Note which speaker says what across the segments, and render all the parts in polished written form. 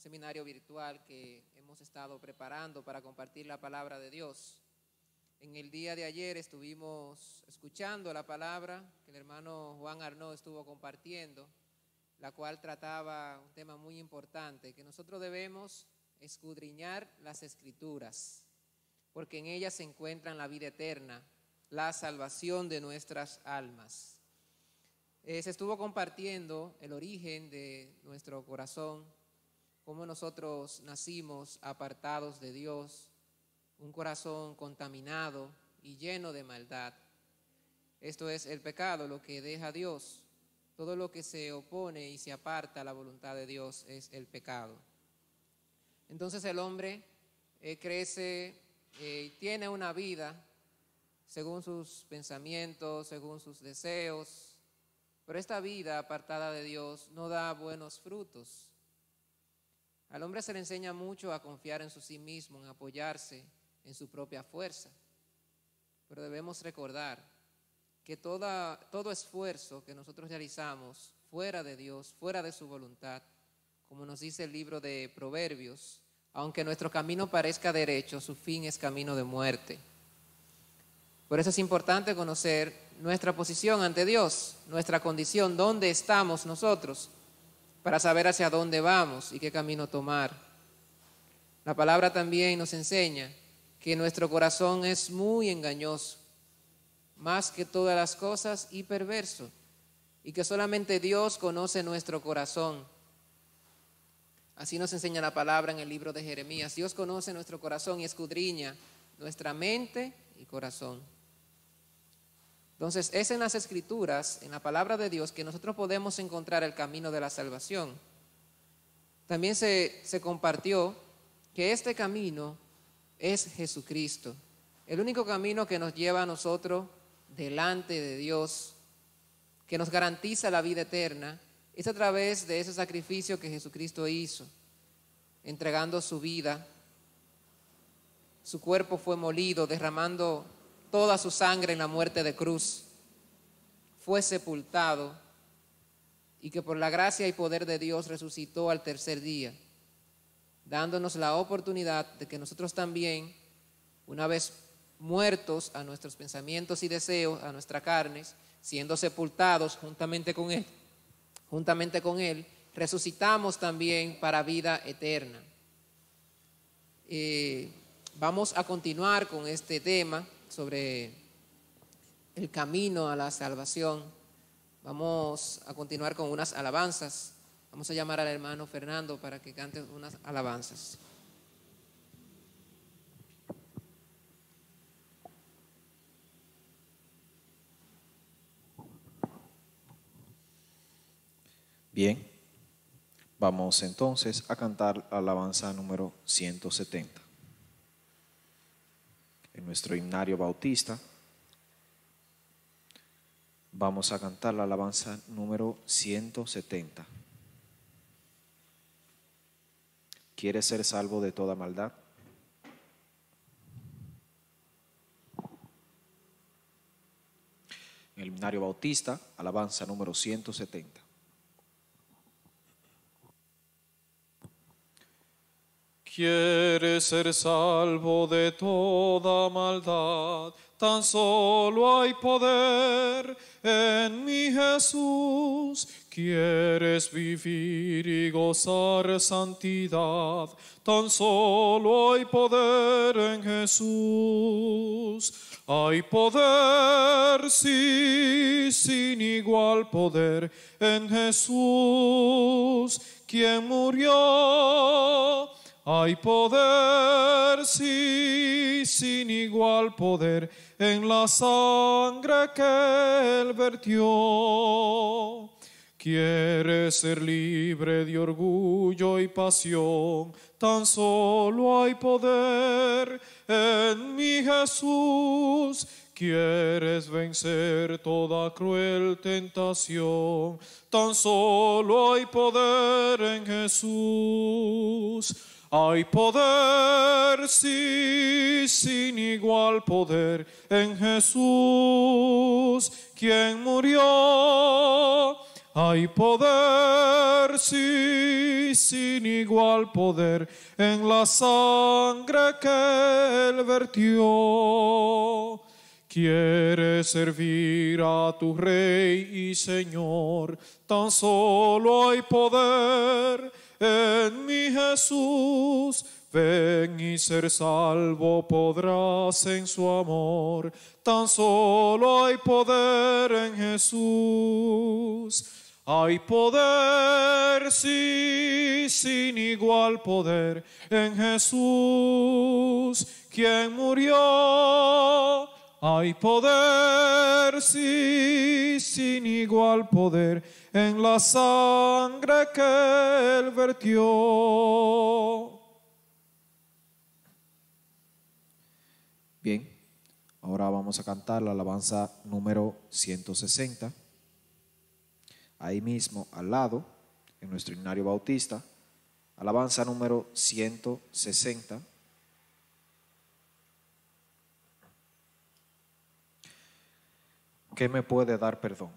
Speaker 1: seminario virtual que hemos estado preparando para compartir la palabra de Dios. En el día de ayer estuvimos escuchando la palabra que el hermano Juan Arnaud estuvo compartiendo, la cual trataba un tema muy importante, que nosotros debemos escudriñar las Escrituras, porque en ellas se encuentran la vida eterna, la salvación de nuestras almas. Se estuvo compartiendo el origen de nuestro corazón, cómo nosotros nacimos apartados de Dios, un corazón contaminado y lleno de maldad. Esto es el pecado, lo que deja a Dios. Todo lo que se opone y se aparta a la voluntad de Dios es el pecado. Entonces el hombre crece y tiene una vida según sus pensamientos, según sus deseos, pero esta vida apartada de Dios no da buenos frutos. Al hombre se le enseña mucho a confiar en sí mismo, en apoyarse en su propia fuerza, pero debemos recordar que todo esfuerzo que nosotros realizamos fuera de Dios, fuera de su voluntad, como nos dice el libro de Proverbios, aunque nuestro camino parezca derecho, su fin es camino de muerte. Por eso es importante conocer nuestra posición ante Dios, nuestra condición, dónde estamos nosotros, para saber hacia dónde vamos y qué camino tomar. La palabra también nos enseña que nuestro corazón es muy engañoso, más que todas las cosas y perverso, y que solamente Dios conoce nuestro corazón. Así nos enseña la palabra en el libro de Jeremías. Dios conoce nuestro corazón y escudriña nuestra mente y corazón. Entonces, es en las Escrituras, en la palabra de Dios, que nosotros podemos encontrar el camino de la salvación. También se compartió que este camino es Jesucristo, el único camino que nos lleva a nosotros delante de Dios, que nos garantiza la vida eterna, es a través de ese sacrificio que Jesucristo hizo, entregando su vida. Su cuerpo fue molido, derramando toda su sangre en la muerte de cruz. Fue sepultado y que por la gracia y poder de Dios resucitó al tercer día, dándonos la oportunidad de que nosotros también, una vez muertos a nuestros pensamientos y deseos, a nuestras carnes, siendo sepultados juntamente con Él, resucitamos también para vida eterna. Vamos a continuar con este tema sobre el camino a la salvación. Vamos a continuar con unas alabanzas. Vamos a llamar al hermano Fernando para que cante unas alabanzas.
Speaker 2: Bien, vamos entonces a cantar la alabanza número 170. En nuestro himnario bautista vamos a cantar la alabanza número 170. ¿Quieres ser salvo de toda maldad? En el himnario bautista, alabanza número 170.
Speaker 3: ¿Quieres ser salvo de toda maldad? Tan solo hay poder en mi Jesús. ¿Quieres vivir y gozar santidad? Tan solo hay poder en Jesús. Hay poder, sí, sin igual poder en Jesús, quien murió. Hay poder, sí, sin igual poder en la sangre que Él vertió. ¿Quieres ser libre de orgullo y pasión? Tan solo hay poder en mi Jesús. ¿Quieres vencer toda cruel tentación? Tan solo hay poder en Jesús. Hay poder, sí, sin igual poder en Jesús, quien murió. Hay poder, sí, sin igual poder, en la sangre que Él vertió. ¿Quieres servir a tu Rey y Señor? Tan solo hay poder en mi Jesús. Ven y ser salvo podrás en su amor. Tan solo hay poder en Jesús. Hay poder, sí, sin igual poder en Jesús, quien murió. Hay poder, sí, sin igual poder en la sangre que Él vertió.
Speaker 2: Bien, ahora vamos a cantar la alabanza número 160. Ahí mismo, al lado, en nuestro himnario bautista, alabanza número 160. ¿Qué me puede dar perdón?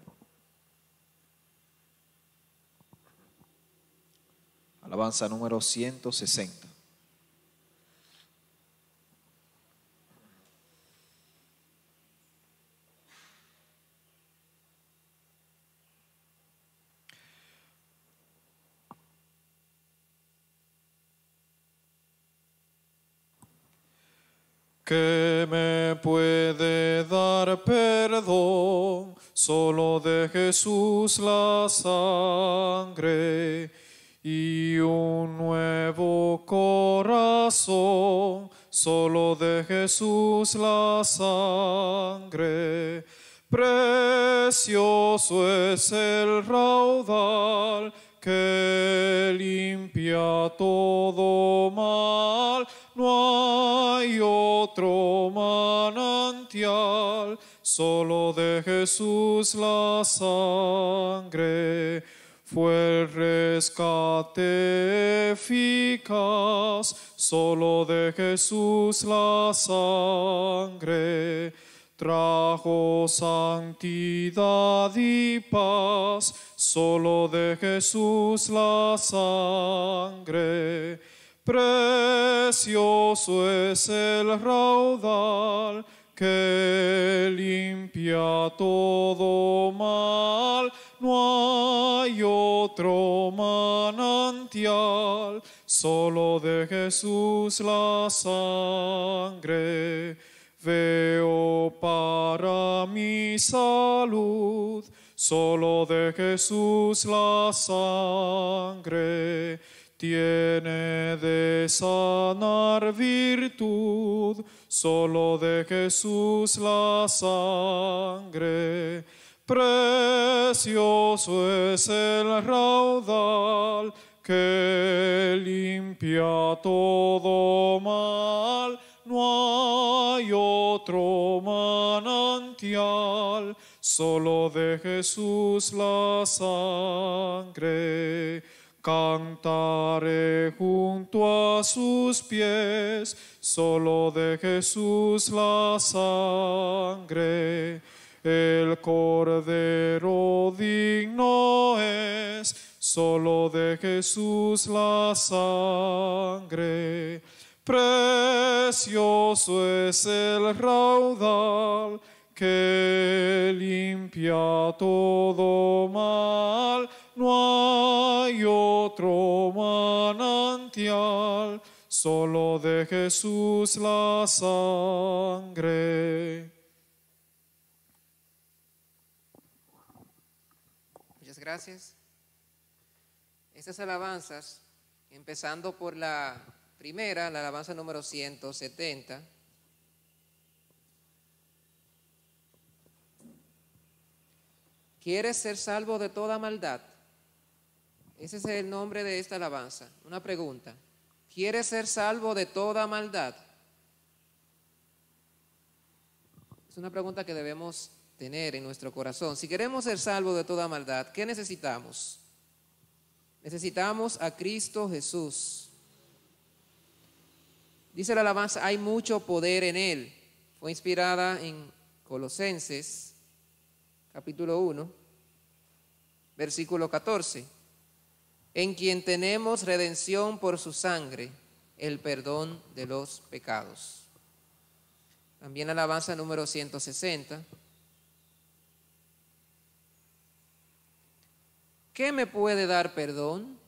Speaker 2: Alabanza número 160.
Speaker 3: ¿Qué me puede dar perdón? Solo de Jesús la sangre y un nuevo corazón. Solo de Jesús la sangre. Precioso es el raudal que limpia todo mal. No hay otro manantial, solo de Jesús la sangre. Fue el rescate eficaz, solo de Jesús la sangre. Trajo santidad y paz, solo de Jesús la sangre. Precioso es el raudal que limpia todo mal. No hay otro manantial, solo de Jesús la sangre. Veo para mi salud, solo de Jesús la sangre. Tiene de sanar virtud, solo de Jesús la sangre. Precioso es el raudal que limpia todo mal. No hay otro manantial, solo de Jesús la sangre. Cantaré junto a sus pies, solo de Jesús la sangre. El Cordero digno es, solo de Jesús la sangre. Precioso es el raudal que limpia todo mal. No hay otro manantial, solo de Jesús la sangre.
Speaker 1: Muchas gracias. Estas alabanzas, empezando por la primera, la alabanza número 170. ¿Quieres ser salvo de toda maldad? Ese es el nombre de esta alabanza. Una pregunta. ¿Quieres ser salvo de toda maldad? Es una pregunta que debemos tener en nuestro corazón. Si queremos ser salvos de toda maldad, ¿qué necesitamos? Necesitamos a Cristo Jesús. Dice la alabanza, hay mucho poder en Él. Fue inspirada en Colosenses, capítulo 1. versículo 14. En quien tenemos redención por su sangre, el perdón de los pecados. También alabanza número 160. ¿Qué me puede dar perdón?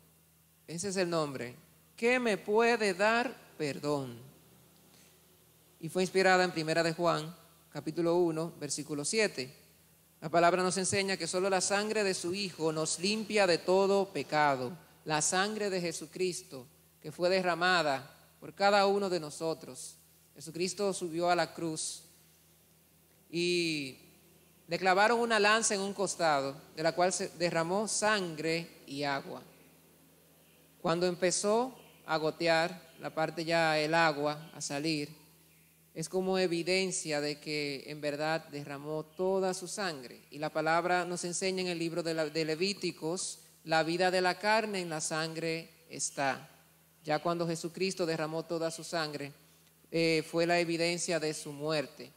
Speaker 1: Ese es el nombre. ¿Qué me puede dar perdón? Y fue inspirada en Primera de Juan, capítulo 1, versículo 7. La palabra nos enseña que solo la sangre de su Hijo nos limpia de todo pecado. La sangre de Jesucristo, que fue derramada por cada uno de nosotros. Jesucristo subió a la cruz y le clavaron una lanza en un costado, de la cual se derramó sangre y agua. Cuando empezó a gotear la parte ya el agua a salir, es como evidencia de que en verdad derramó toda su sangre. Y la palabra nos enseña en el libro de Levíticos, la vida de la carne en la sangre está. Ya cuando Jesucristo derramó toda su sangre, fue la evidencia de su muerte.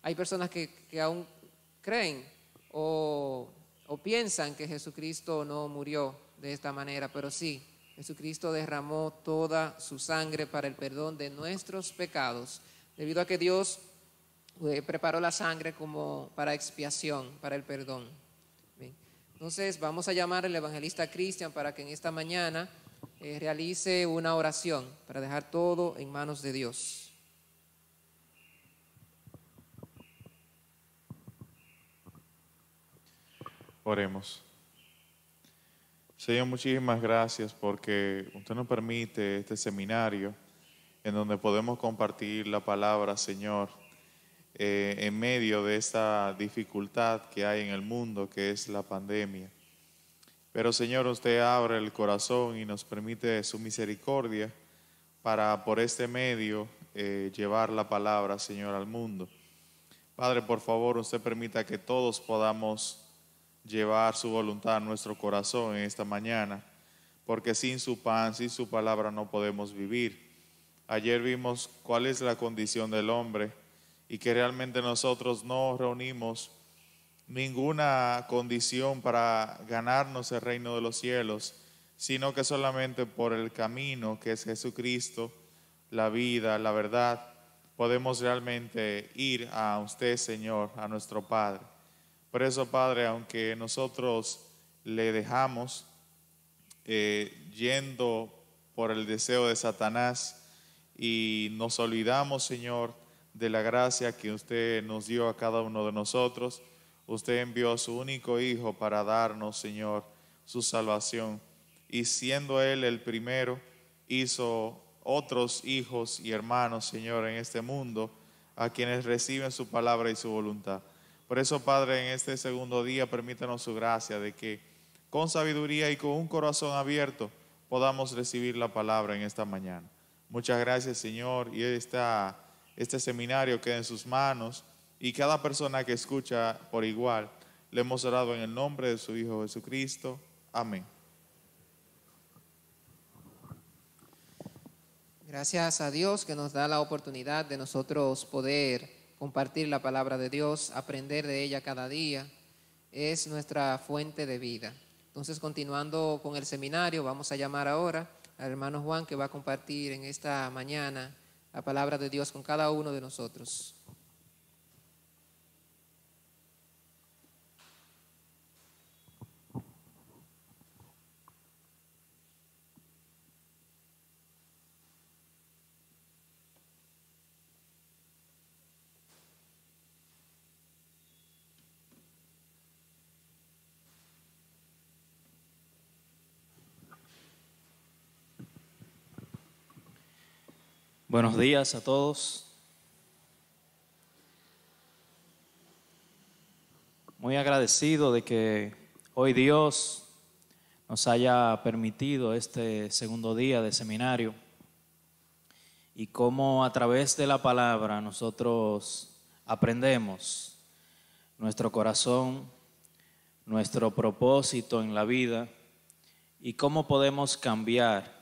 Speaker 1: Hay personas que aún creen o piensan que Jesucristo no murió de esta manera, pero sí, Jesucristo derramó toda su sangre para el perdón de nuestros pecados, debido a que Dios preparó la sangre como para expiación, para el perdón. Bien. Entonces vamos a llamar al evangelista Cristian para que en esta mañana realice una oración para dejar todo en manos de Dios.
Speaker 4: Oremos. Señor, muchísimas gracias porque usted nos permite este seminario en donde podemos compartir la palabra, Señor, en medio de esta dificultad que hay en el mundo, que es la pandemia. Pero, Señor, usted abre el corazón y nos permite su misericordia para, por este medio, llevar la palabra, Señor, al mundo. Padre, por favor, usted permita que todos podamos llevar su voluntad a nuestro corazón en esta mañana, porque sin su pan, sin su palabra no podemos vivir. Ayer vimos cuál es la condición del hombre y que realmente nosotros no reunimos ninguna condición para ganarnos el reino de los cielos, sino que solamente por el camino que es Jesucristo, la vida, la verdad, podemos realmente ir a usted, Señor, a nuestro Padre. Por eso, Padre, aunque nosotros le dejamos yendo por el deseo de Satanás y nos olvidamos, Señor, de la gracia que usted nos dio a cada uno de nosotros, usted envió a su único Hijo para darnos, Señor, su salvación. Y siendo Él el primero, hizo otros hijos y hermanos, Señor, en este mundo, a quienes reciben su palabra y su voluntad. Por eso, Padre, en este segundo día, permítanos su gracia de que con sabiduría y con un corazón abierto podamos recibir la palabra en esta mañana. Muchas gracias, Señor, y este seminario queda en sus manos y cada persona que escucha por igual, le hemos orado en el nombre de su Hijo Jesucristo. Amén.
Speaker 1: Gracias a Dios que nos da la oportunidad de nosotros poder compartir la palabra de Dios, aprender de ella cada día, es nuestra fuente de vida. Entonces, continuando con el seminario, vamos a llamar ahora al hermano Juan, que va a compartir en esta mañana la palabra de Dios con cada uno de nosotros.
Speaker 5: Buenos días a todos. Muy agradecido de que hoy Dios nos haya permitido este segundo día de seminario y cómo a través de la palabra nosotros aprendemos nuestro corazón, nuestro propósito en la vida y cómo podemos cambiar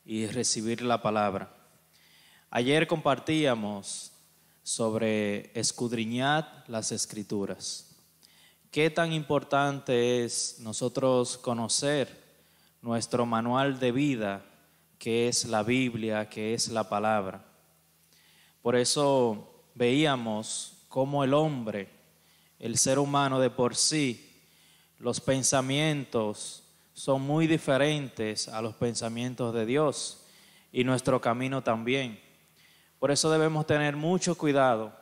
Speaker 5: y recibir la palabra. Ayer compartíamos sobre escudriñar las Escrituras. qué tan importante es nosotros conocer nuestro manual de vida, que es la Biblia, que es la palabra. Por eso veíamos cómo el hombre, el ser humano de por sí, los pensamientos son muy diferentes a los pensamientos de Dios y nuestro camino también. Por eso debemos tener mucho cuidado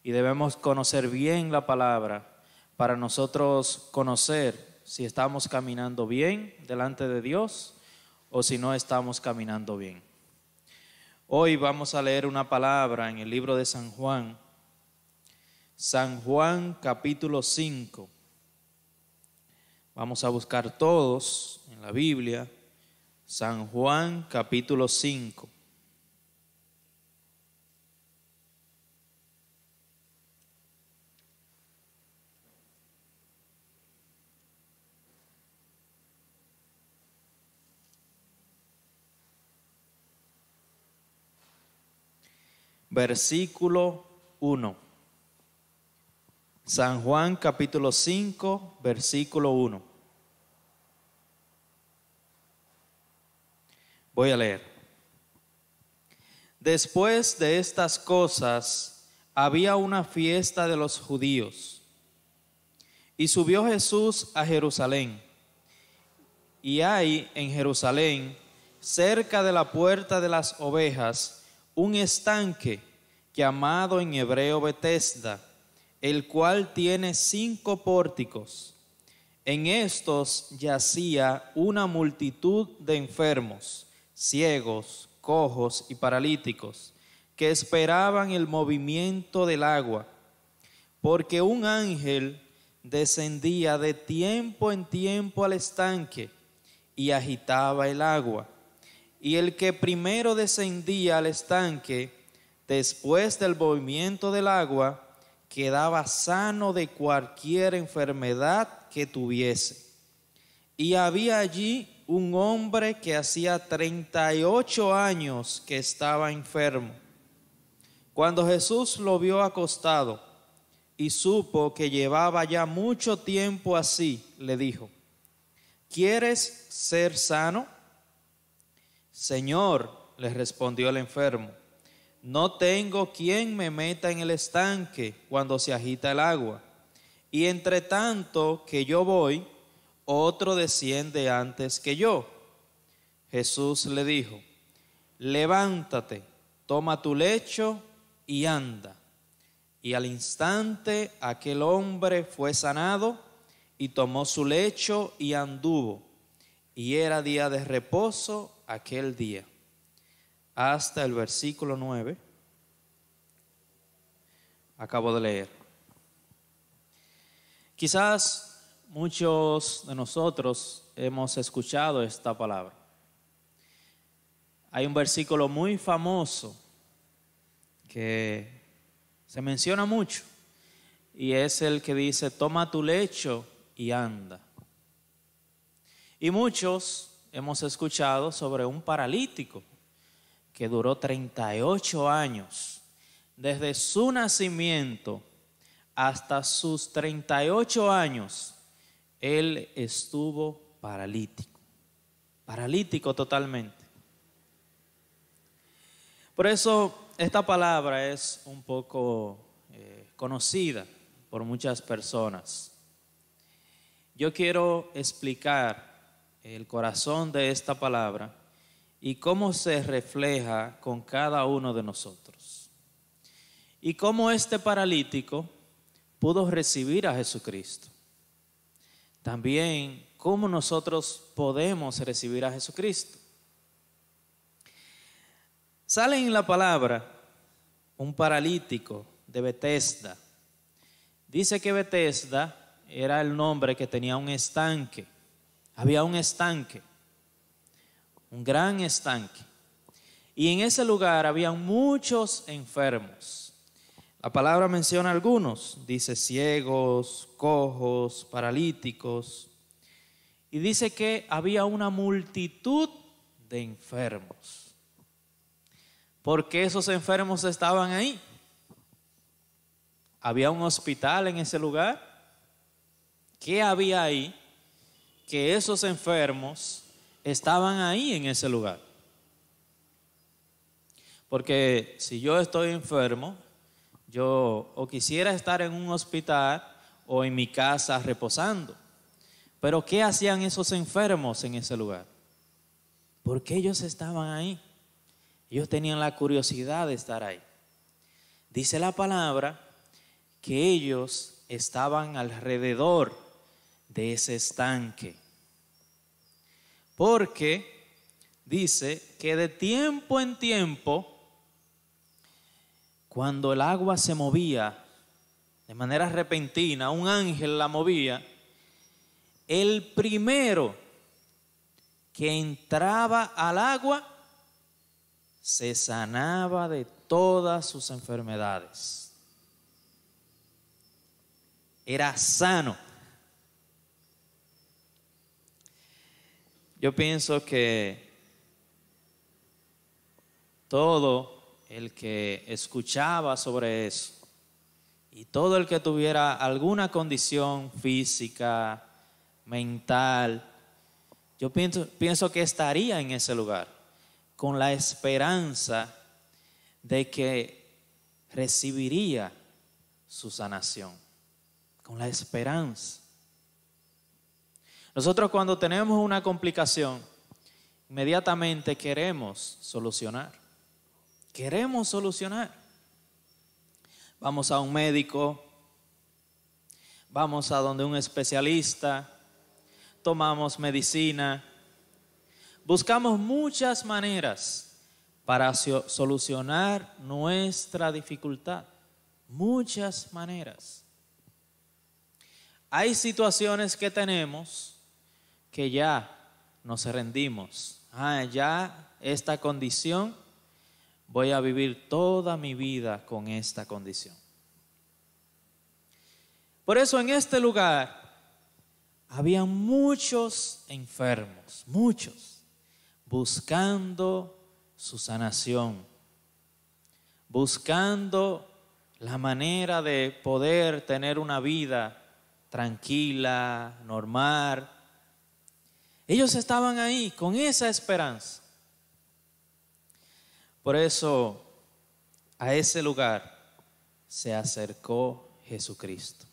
Speaker 5: y debemos conocer bien la palabra para nosotros conocer si estamos caminando bien delante de Dios o si no estamos caminando bien. Hoy vamos a leer una palabra en el libro de San Juan capítulo 5. Vamos a buscar todos en la Biblia, San Juan capítulo 5. Versículo 1. San Juan capítulo 5, versículo 1. Voy a leer. Después de estas cosas, había una fiesta de los judíos. Y subió Jesús a Jerusalén. Y hay en Jerusalén, cerca de la puerta de las ovejas, un estanque llamado en hebreo Betesda, el cual tiene 5 pórticos. En estos yacía una multitud de enfermos, ciegos, cojos y paralíticos, que esperaban el movimiento del agua, porque un ángel descendía de tiempo en tiempo al estanque y agitaba el agua. Y el que primero descendía al estanque, después del movimiento del agua, quedaba sano de cualquier enfermedad que tuviese. Y había allí un hombre que hacía 38 años que estaba enfermo. Cuando Jesús lo vio acostado y supo que llevaba ya mucho tiempo así, le dijo: ¿quieres ser sano? Señor, le respondió el enfermo, no tengo quien me meta en el estanque cuando se agita el agua, y entre tanto que yo voy, otro desciende antes que yo. Jesús le dijo: levántate, toma tu lecho y anda. Y al instante aquel hombre fue sanado y tomó su lecho y anduvo. Y era día de reposo aquel día. Hasta el versículo 9. Acabo de leer. Quizás muchos de nosotros hemos escuchado esta palabra. Hay un versículo muy famoso que se menciona mucho y es el que dice: toma tu lecho y anda. Y muchos hemos escuchado sobre un paralítico que duró 38 años, desde su nacimiento hasta sus 38 años, él estuvo paralítico totalmente. Por eso esta palabra es un poco conocida por muchas personas. Yo quiero explicar el corazón de esta palabra y cómo se refleja con cada uno de nosotros. Y cómo este paralítico pudo recibir a Jesucristo. También cómo nosotros podemos recibir a Jesucristo. Sale en la palabra un paralítico de Betesda. Dice que Betesda era el nombre que tenía un estanque. Había un estanque, un gran estanque. Y en ese lugar había muchos enfermos. La palabra menciona algunos. Dice ciegos, cojos, paralíticos. Y dice que había una multitud de enfermos. ¿Por qué esos enfermos estaban ahí? ¿Había un hospital en ese lugar? ¿Qué había ahí? Que esos enfermos estaban ahí en ese lugar. Porque si yo estoy enfermo, yo o quisiera estar en un hospital o en mi casa reposando. Pero ¿qué hacían esos enfermos en ese lugar? ¿Por qué ellos estaban ahí? Ellos tenían la curiosidad de estar ahí. Dice la palabra que ellos estaban alrededor de ese estanque. Porque dice que de tiempo en tiempo, cuando el agua se movía de manera repentina, un ángel la movía, el primero que entraba al agua se sanaba de todas sus enfermedades. Era sano. Yo pienso que todo el que escuchaba sobre eso y todo el que tuviera alguna condición física, mental, yo pienso que estaría en ese lugar con la esperanza de que recibiría su sanación, con la esperanza. Nosotros cuando tenemos una complicación, inmediatamente queremos solucionar. Queremos solucionar. Vamos a un médico, vamos a donde un especialista, tomamos medicina, buscamos muchas maneras para solucionar nuestra dificultad. Muchas maneras. Hay situaciones que tenemos que ya nos rendimos. Ya esta condición, voy a vivir toda mi vida con esta condición. Por eso en este lugar había muchos enfermos, muchos, buscando su sanación, buscando la manera de poder tener una vida tranquila, normal. Ellos estaban ahí con esa esperanza. Por eso a ese lugar se acercó Jesucristo.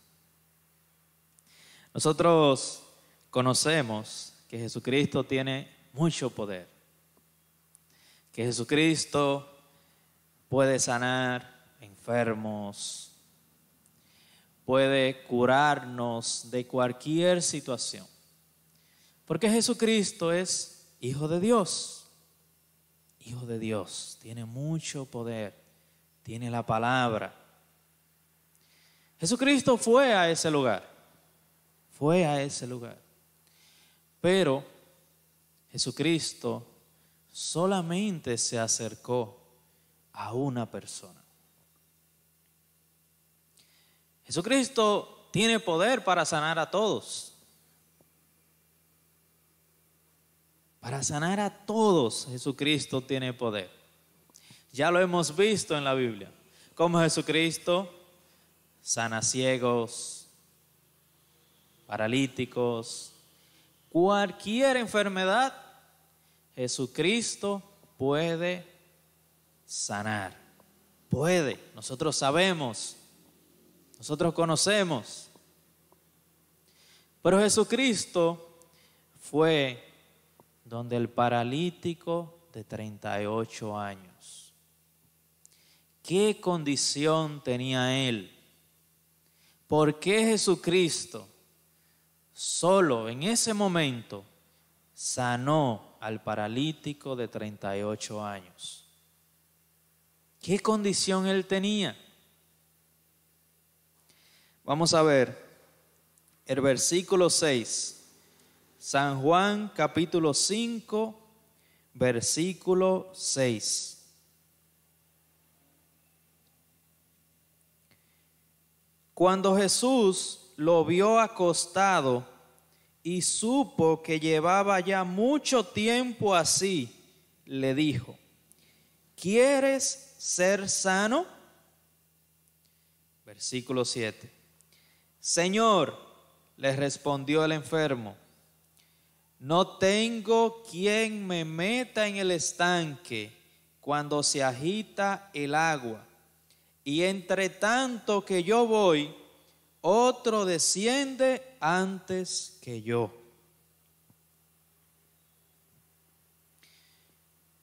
Speaker 5: Nosotros conocemos que Jesucristo tiene mucho poder, que Jesucristo puede sanar enfermos, puede curarnos de cualquier situación, porque Jesucristo es Hijo de Dios. Hijo de Dios, tiene mucho poder, tiene la palabra. Jesucristo fue a ese lugar, pero Jesucristo solamente se acercó a una persona. Jesucristo tiene poder para sanar a todos. Para sanar a todos, Jesucristo tiene poder. Ya lo hemos visto en la Biblia. Cómo Jesucristo sana ciegos, paralíticos, cualquier enfermedad, Jesucristo puede sanar. Puede. Nosotros sabemos, nosotros conocemos. Pero Jesucristo fue donde el paralítico de 38 años. ¿Qué condición tenía él? ¿Por qué Jesucristo solo en ese momento sanó al paralítico de 38 años? ¿Qué condición él tenía? Vamos a ver el versículo 6. San Juan capítulo 5, versículo 6. Cuando Jesús lo vio acostado y supo que llevaba ya mucho tiempo así, le dijo: ¿quieres ser sano? Versículo 7. Señor, le respondió el enfermo, no tengo quien me meta en el estanque cuando se agita el agua, y entre tanto que yo voy, otro desciende antes que yo.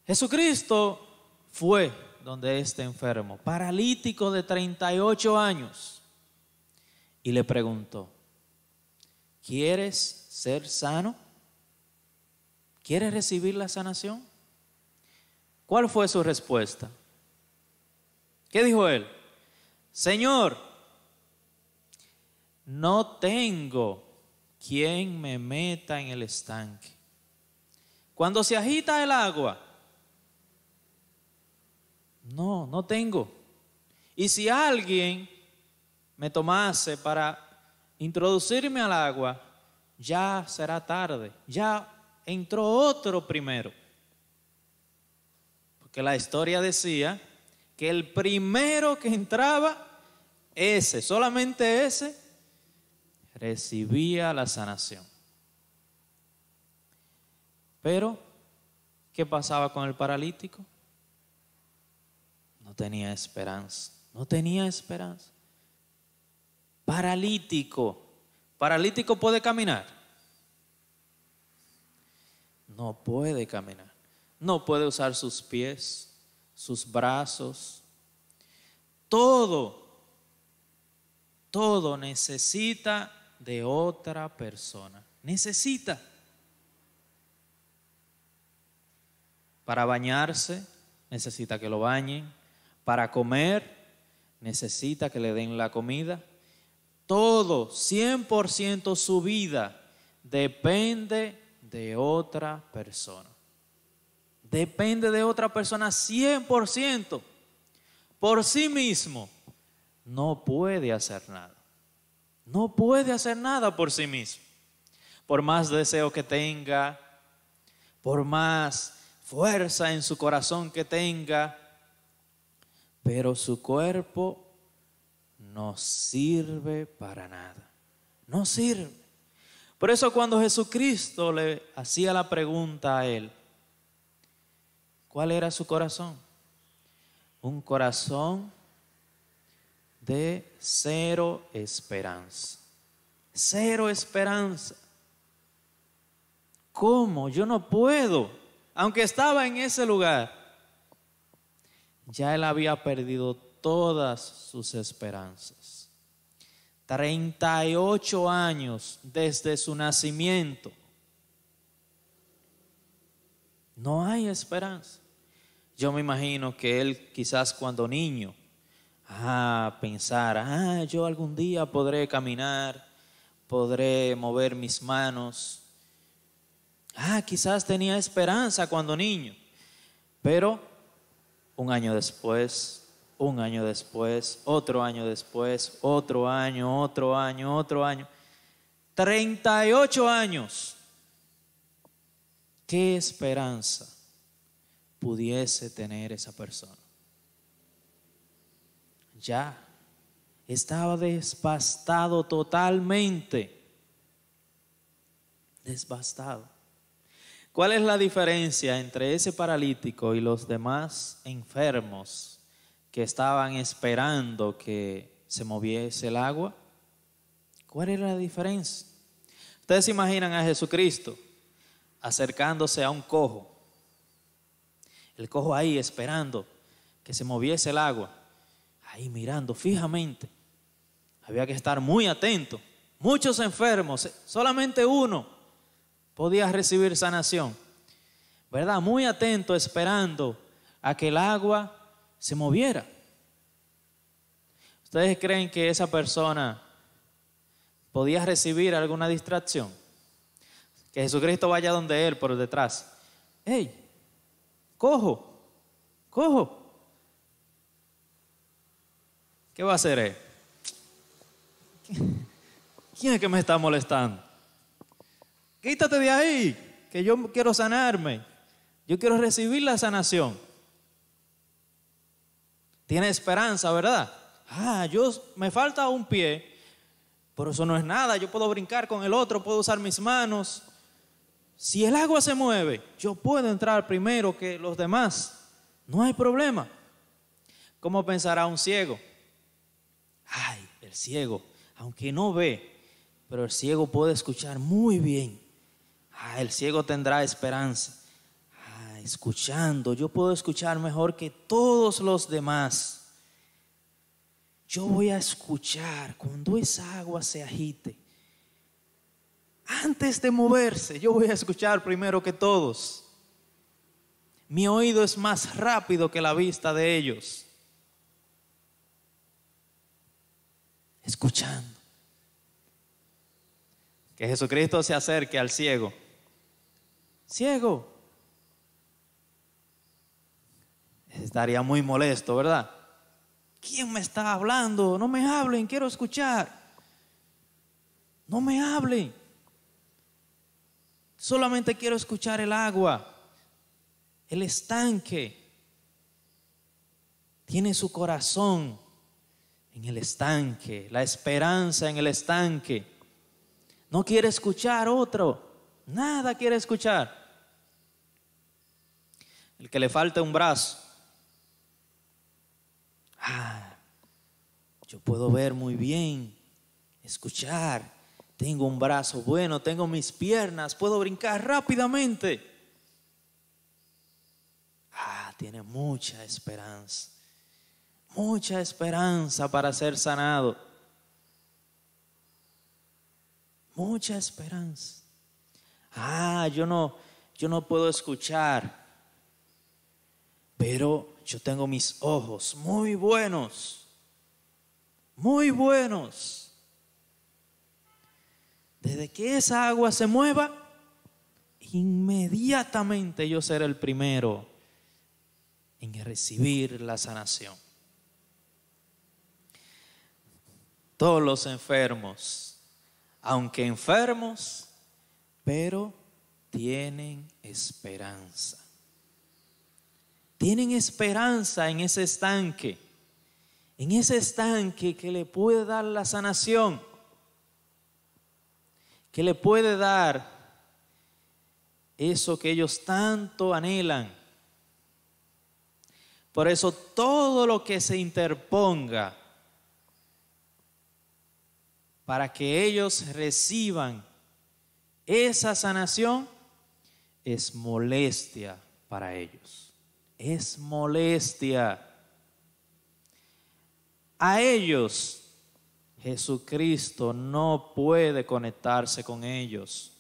Speaker 5: Jesucristo fue donde este enfermo, paralítico de 38 años, y le preguntó, ¿quieres ser sano? ¿Quieres recibir la sanación? ¿Cuál fue su respuesta? ¿Qué dijo él? Señor, no tengo quien me meta en el estanque. Cuando se agita el agua, no tengo. Y si alguien me tomase para introducirme al agua, ya será tarde. Ya entró otro primero. Porque la historia decía que el primero que entraba, solamente ese, recibía la sanación. Pero, ¿qué pasaba con el paralítico? No tenía esperanza. Paralítico puede caminar. No puede caminar. No puede usar sus pies, sus brazos. Todo necesita de otra persona. Necesita. Para bañarse, necesita que lo bañen. Para comer, necesita que le den la comida. Todo, 100% su vida depende de otra persona. Depende de otra persona 100%. Por sí mismo no puede hacer nada. No puede hacer nada por sí mismo. Por más deseo que tenga, por más fuerza en su corazón que tenga, pero su cuerpo no sirve para nada. No sirve. Por eso cuando Jesucristo le hacía la pregunta a él, ¿cuál era su corazón? Un corazón de cero esperanza. Cero esperanza. ¿Cómo? Yo no puedo. Aunque estaba en ese lugar, ya él había perdido todas sus esperanzas. 38 años desde su nacimiento. No hay esperanza. Yo me imagino que él quizás cuando niño, pensara, yo algún día podré caminar, podré mover mis manos. Quizás tenía esperanza cuando niño, pero un año después, otro año después, otro año, 38 años. ¿Qué esperanza pudiese tener esa persona? Ya estaba devastado totalmente. Devastado. ¿Cuál es la diferencia entre ese paralítico y los demás enfermos que estaban esperando que se moviese el agua? ¿Cuál era la diferencia? Ustedes se imaginan a Jesucristo acercándose a un cojo. El cojo ahí esperando que se moviese el agua. Ahí mirando fijamente. Había que estar muy atento. Muchos enfermos, solamente uno podía recibir sanación. ¿Verdad? Muy atento esperando a que el agua se moviera. ¿Ustedes creen que esa persona podía recibir alguna distracción? Que Jesucristo vaya donde él por detrás. ¡Ey! ¡Cojo! ¿Qué va a hacer él? ¿Quién es que me está molestando? Quítate de ahí, que yo quiero sanarme. Yo quiero recibir la sanación. Tiene esperanza, ¿verdad? Me falta un pie, pero eso no es nada, yo puedo brincar con el otro, puedo usar mis manos. Si el agua se mueve, yo puedo entrar primero que los demás, no hay problema. ¿Cómo pensará un ciego? Ay, el ciego, aunque no ve, pero el ciego puede escuchar muy bien. El ciego tendrá esperanza. Escuchando, yo puedo escuchar mejor que todos los demás. Yo voy a escuchar cuando esa agua se agite. Antes de moverse, yo voy a escuchar primero que todos. Mi oído es más rápido que la vista de ellos. Escuchando. Que Jesucristo se acerque al ciego. Ciego. Estaría muy molesto, ¿verdad? ¿Quién me está hablando? No me hablen, quiero escuchar. No me hablen. Solamente quiero escuchar el agua, el estanque. Tiene su corazón en el estanque, la esperanza en el estanque. No quiere escuchar otro, nada quiere escuchar. El que le falta un brazo. Yo puedo ver muy bien, escuchar. Tengo un brazo bueno, tengo mis piernas, puedo brincar rápidamente. Tiene mucha esperanza para ser sanado. Mucha esperanza. Yo no puedo escuchar, pero yo tengo mis ojos muy buenos, muy buenos. Desde que esa agua se mueva, inmediatamente yo seré el primero en recibir la sanación. Todos los enfermos, aunque enfermos, pero tienen esperanza. Tienen esperanza en ese estanque que le puede dar la sanación, que le puede dar eso que ellos tanto anhelan. Por eso todo lo que se interponga para que ellos reciban esa sanación es molestia para ellos. Es molestia. A ellos Jesucristo no puede conectarse con ellos.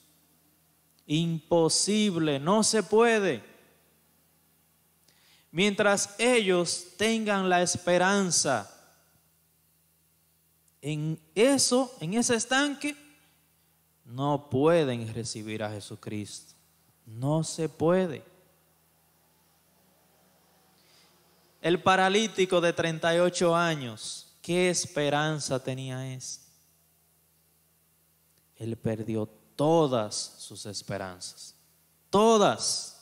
Speaker 5: Imposible, no se puede. Mientras ellos tengan la esperanza en ese estanque, no pueden recibir a Jesucristo. No se puede. El paralítico de 38 años, ¿qué esperanza tenía ese? Él perdió todas sus esperanzas. Todas.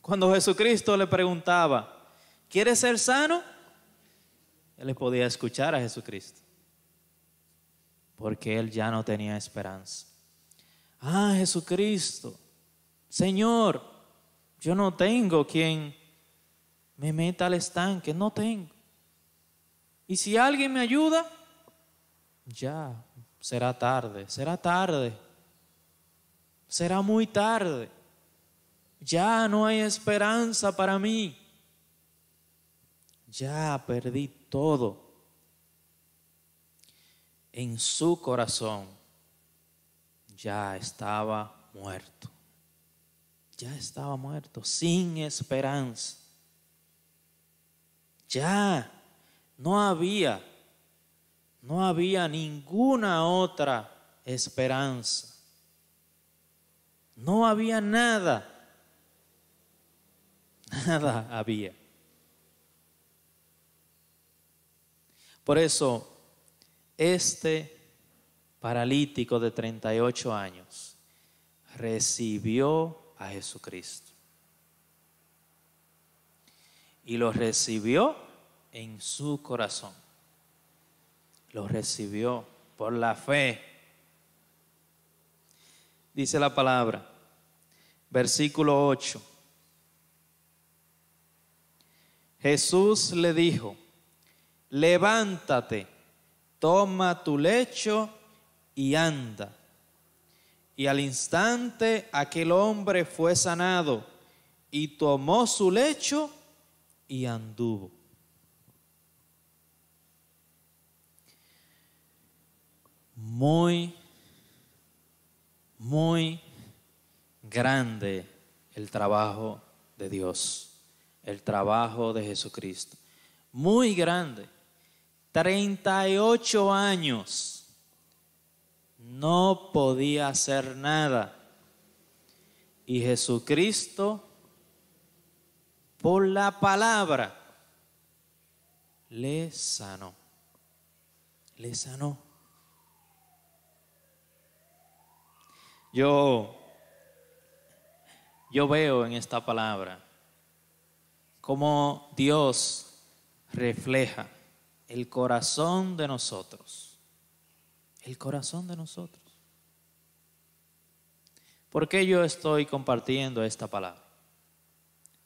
Speaker 5: Cuando Jesucristo le preguntaba, ¿quieres ser sano? Él le podía escuchar a Jesucristo, porque él ya no tenía esperanza. Jesucristo, Señor, yo no tengo quien me meta al estanque, no tengo. Y si alguien me ayuda, ya será tarde, será muy tarde. Ya no hay esperanza para mí. Ya perdí todo. En su corazón ya estaba muerto. Ya estaba muerto, sin esperanza. Ya no había ninguna otra esperanza. No había nada. Nada había. Por eso, este paralítico de 38 años recibió a Jesucristo. Y lo recibió en su corazón. lo recibió por la fe. Dice la palabra, versículo 8. Jesús le dijo, levántate, toma tu lecho y anda. Y al instante aquel hombre fue sanado y tomó su lecho y anduvo. Muy grande el trabajo de Dios, el trabajo de Jesucristo. Muy grande. 38 años. No podía hacer nada. Y Jesucristo, por la palabra, le sanó. Le sanó. Yo veo en esta palabra cómo Dios refleja el corazón de nosotros. El corazón de nosotros. ¿Por qué yo estoy compartiendo esta palabra?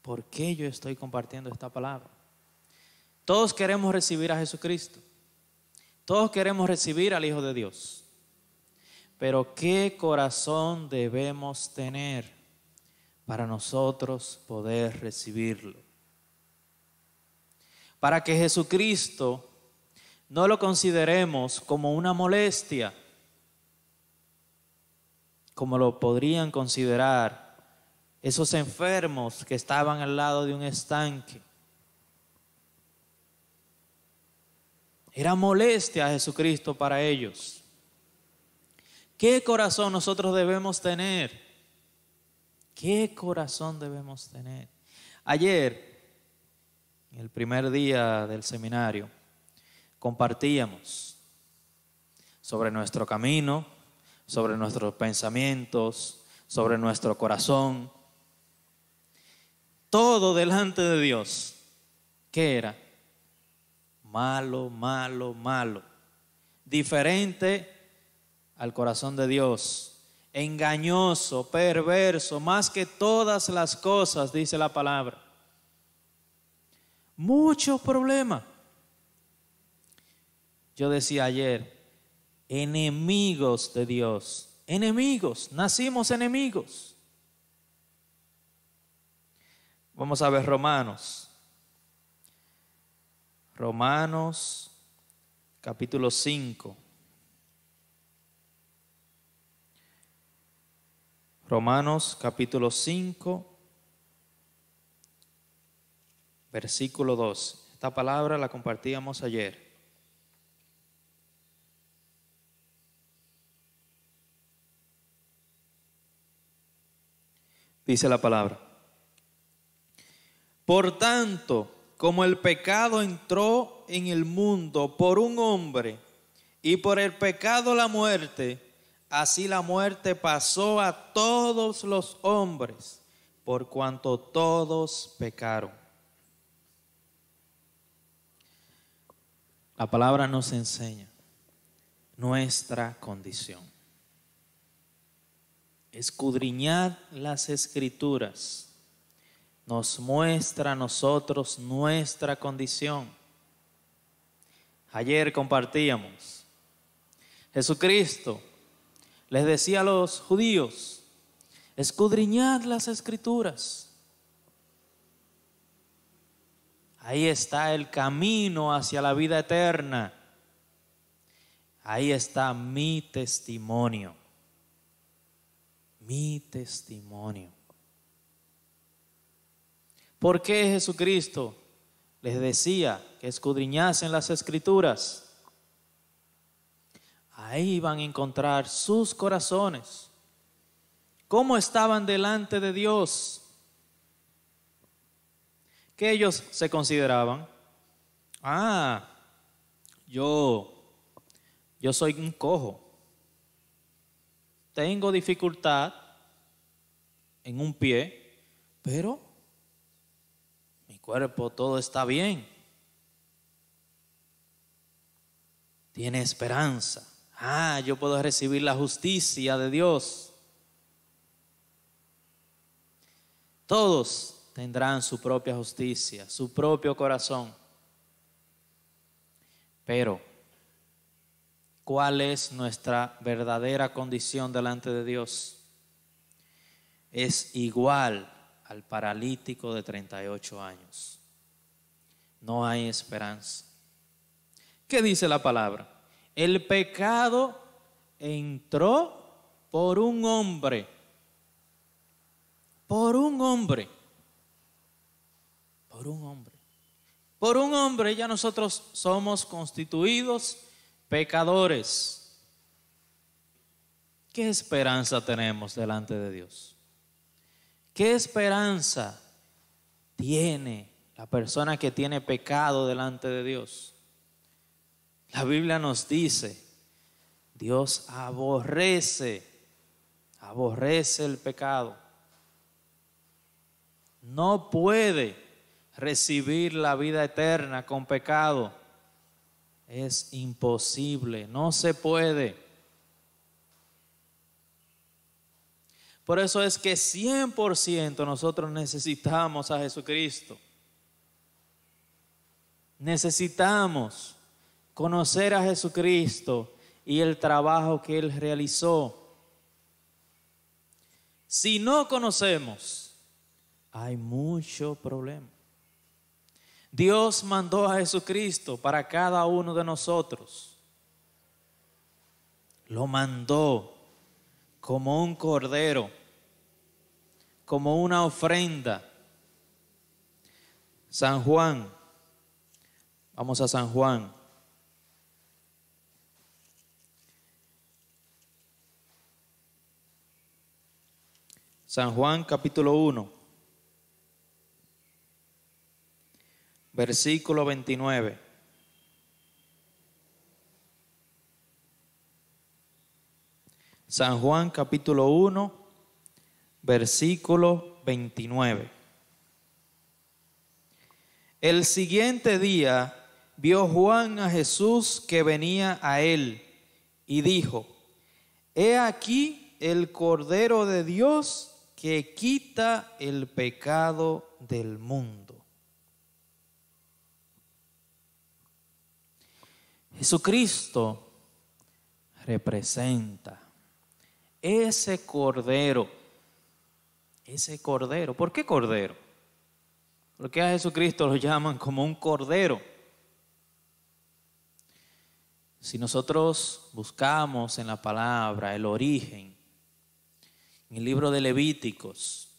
Speaker 5: ¿Por qué yo estoy compartiendo esta palabra? Todos queremos recibir a Jesucristo. Todos queremos recibir al Hijo de Dios. Pero ¿qué corazón debemos tener para nosotros poder recibirlo? Para que Jesucristo no lo consideremos como una molestia, como lo podrían considerar esos enfermos que estaban al lado de un estanque. Era molestia a Jesucristo para ellos. ¿Qué corazón nosotros debemos tener? ¿Qué corazón debemos tener? Ayer, en el primer día del seminario, compartíamos sobre nuestro camino, sobre nuestros pensamientos, sobre nuestro corazón. Todo delante de Dios. ¿Qué era? Malo, malo, malo. Diferente al corazón de Dios. Engañoso, perverso, más que todas las cosas, dice la palabra. Muchos problemas. Yo decía ayer, enemigos de Dios, enemigos, nacimos enemigos. Vamos a ver Romanos capítulo 5. Romanos capítulo 5, versículo 2. Esta palabra la compartíamos ayer. Dice la palabra. Por tanto, como el pecado entró en el mundo por un hombre y por el pecado la muerte, así la muerte pasó a todos los hombres, por cuanto todos pecaron. La palabra nos enseña nuestra condición. Escudriñad las Escrituras, nos muestra a nosotros nuestra condición. Ayer compartíamos, Jesucristo les decía a los judíos, escudriñad las Escrituras. Ahí está el camino hacia la vida eterna. Ahí está mi testimonio. Mi testimonio. ¿Por qué Jesucristo les decía que escudriñasen las Escrituras? Ahí van a encontrar sus corazones. ¿Cómo estaban delante de Dios? ¿Qué ellos se consideraban? Yo soy un cojo. Tengo dificultad en un pie, pero mi cuerpo todo está bien. tiene esperanza. Yo puedo recibir la justicia de Dios. Todos tendrán su propia justicia, su propio corazón. Pero, ¿cuál es nuestra verdadera condición delante de Dios? Es igual al paralítico de 38 años. No hay esperanza. ¿Qué dice la palabra? El pecado entró por un hombre. Por un hombre. Por un hombre. Por un hombre ya nosotros somos constituidos pecadores. ¿Qué esperanza tenemos delante de Dios? ¿Qué esperanza tiene la persona que tiene pecado delante de Dios? La Biblia nos dice, Dios aborrece el pecado. No puede recibir la vida eterna con pecado. Es imposible, no se puede. Por eso es que 100% nosotros necesitamos a Jesucristo. Necesitamos conocer a Jesucristo y el trabajo que Él realizó. Si no conocemos, hay mucho problema. Dios mandó a Jesucristo para cada uno de nosotros. Lo mandó como un cordero, como una ofrenda. San Juan, vamos a San Juan. San Juan capítulo 1, versículo 29. San Juan capítulo 1, versículo 29. El siguiente día vio Juan a Jesús que venía a él y dijo: He aquí el Cordero de Dios que quita el pecado del mundo. Jesucristo representa ese cordero. Ese cordero. ¿Por qué cordero? Porque a Jesucristo lo llaman como un cordero. Si nosotros buscamos en la palabra el origen, en el libro de Levíticos,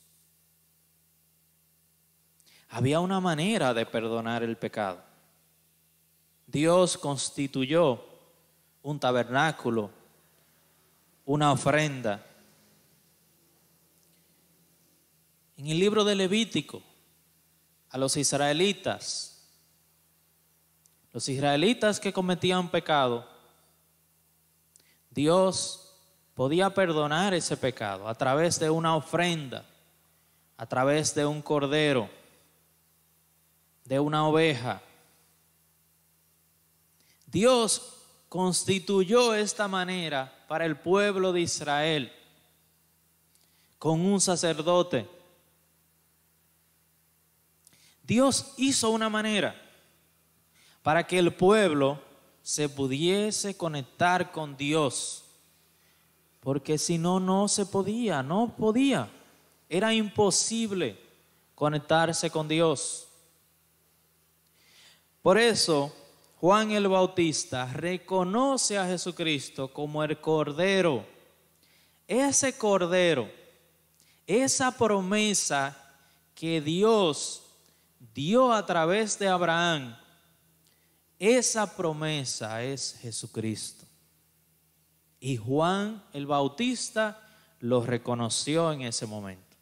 Speaker 5: había una manera de perdonar el pecado. Dios constituyó un tabernáculo, una ofrenda. En el libro de Levítico, a los israelitas que cometían pecado, Dios podía perdonar ese pecado a través de una ofrenda, a través de un cordero, de una oveja. Dios constituyó esta manera para el pueblo de Israel con un sacerdote. Dios hizo una manera para que el pueblo se pudiese conectar con Dios, porque si no, no podía. Era imposible conectarse con Dios. Por eso, Juan el Bautista reconoce a Jesucristo como el Cordero. Ese Cordero, esa promesa que Dios dio a través de Abraham, esa promesa es Jesucristo. Y Juan el Bautista lo reconoció en ese momento.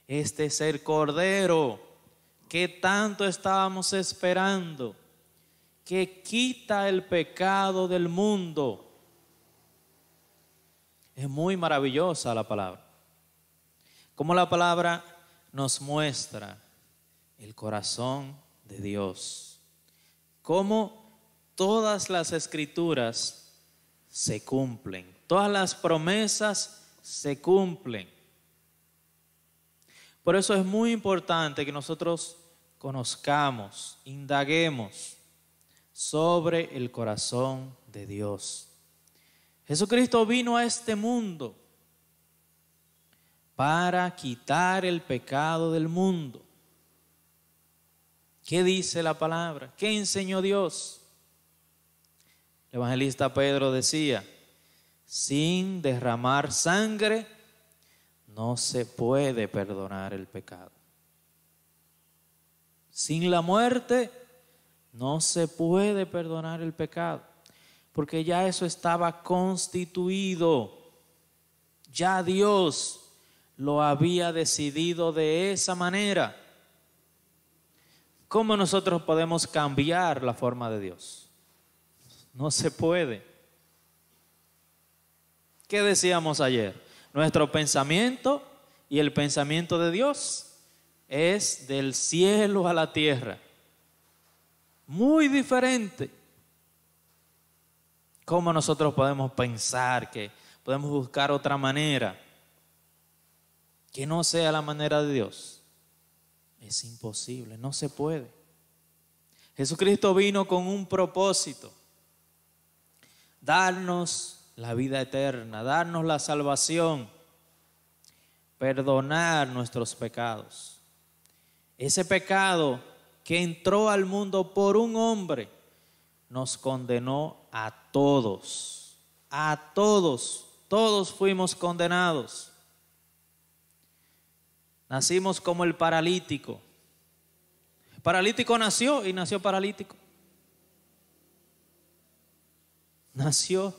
Speaker 5: Este es el Cordero que tanto estábamos esperando, que quita el pecado del mundo. Es muy maravillosa la palabra. Como la palabra nos muestra el corazón de Dios. Cómo todas las escrituras se cumplen, todas las promesas se cumplen. Por eso es muy importante que nosotros conozcamos, indaguemos sobre el corazón de Dios. Jesucristo vino a este mundo para quitar el pecado del mundo. ¿Qué dice la palabra? ¿Qué enseñó Dios? El evangelista Pedro decía: sin derramar sangre no se puede perdonar el pecado. Sin la muerte no se puede perdonar el pecado, porque ya eso estaba constituido. Ya Dios lo había decidido de esa manera. ¿Cómo nosotros podemos cambiar la forma de Dios? No se puede. ¿Qué decíamos ayer? Nuestro pensamiento y el pensamiento de Dios es del cielo a la tierra. Muy diferente. ¿Cómo nosotros podemos pensar que podemos buscar otra manera que no sea la manera de Dios? Es imposible, no se puede. Jesucristo vino con un propósito: darnos la vida eterna, darnos la salvación, perdonar nuestros pecados. Ese pecado que entró al mundo por un hombre nos condenó a todos. A todos, todos fuimos condenados. Nacimos como el paralítico. El paralítico nació y nació paralítico. Nació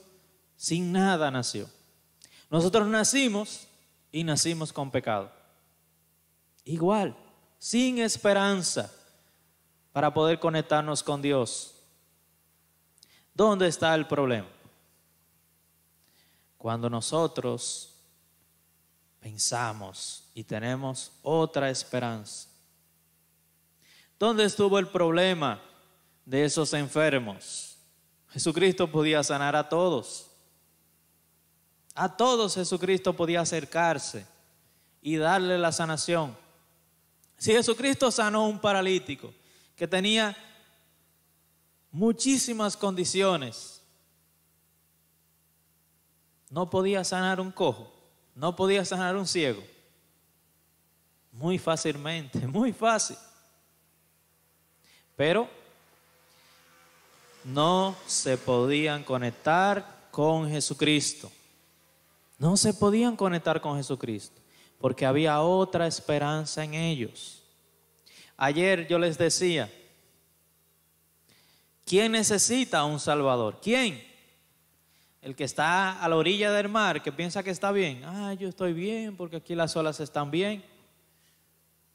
Speaker 5: sin nada, nació. Nosotros nacimos y nacimos con pecado. Igual, sin esperanza para poder conectarnos con Dios. ¿Dónde está el problema? Cuando nosotros pensamos y tenemos otra esperanza. ¿Dónde estuvo el problema de esos enfermos? Jesucristo podía sanar a todos. A todos Jesucristo podía acercarse y darle la sanación. Si Jesucristo sanó a un paralítico que tenía muchísimas condiciones, no podía sanar un cojo, no podía sanar un ciego. Muy fácilmente, muy fácil. Pero no se podían conectar con Jesucristo. No se podían conectar con Jesucristo porque había otra esperanza en ellos. Ayer yo les decía, ¿quién necesita un Salvador? ¿Quién? El que está a la orilla del mar, que piensa que está bien. Yo estoy bien porque aquí las olas están bien.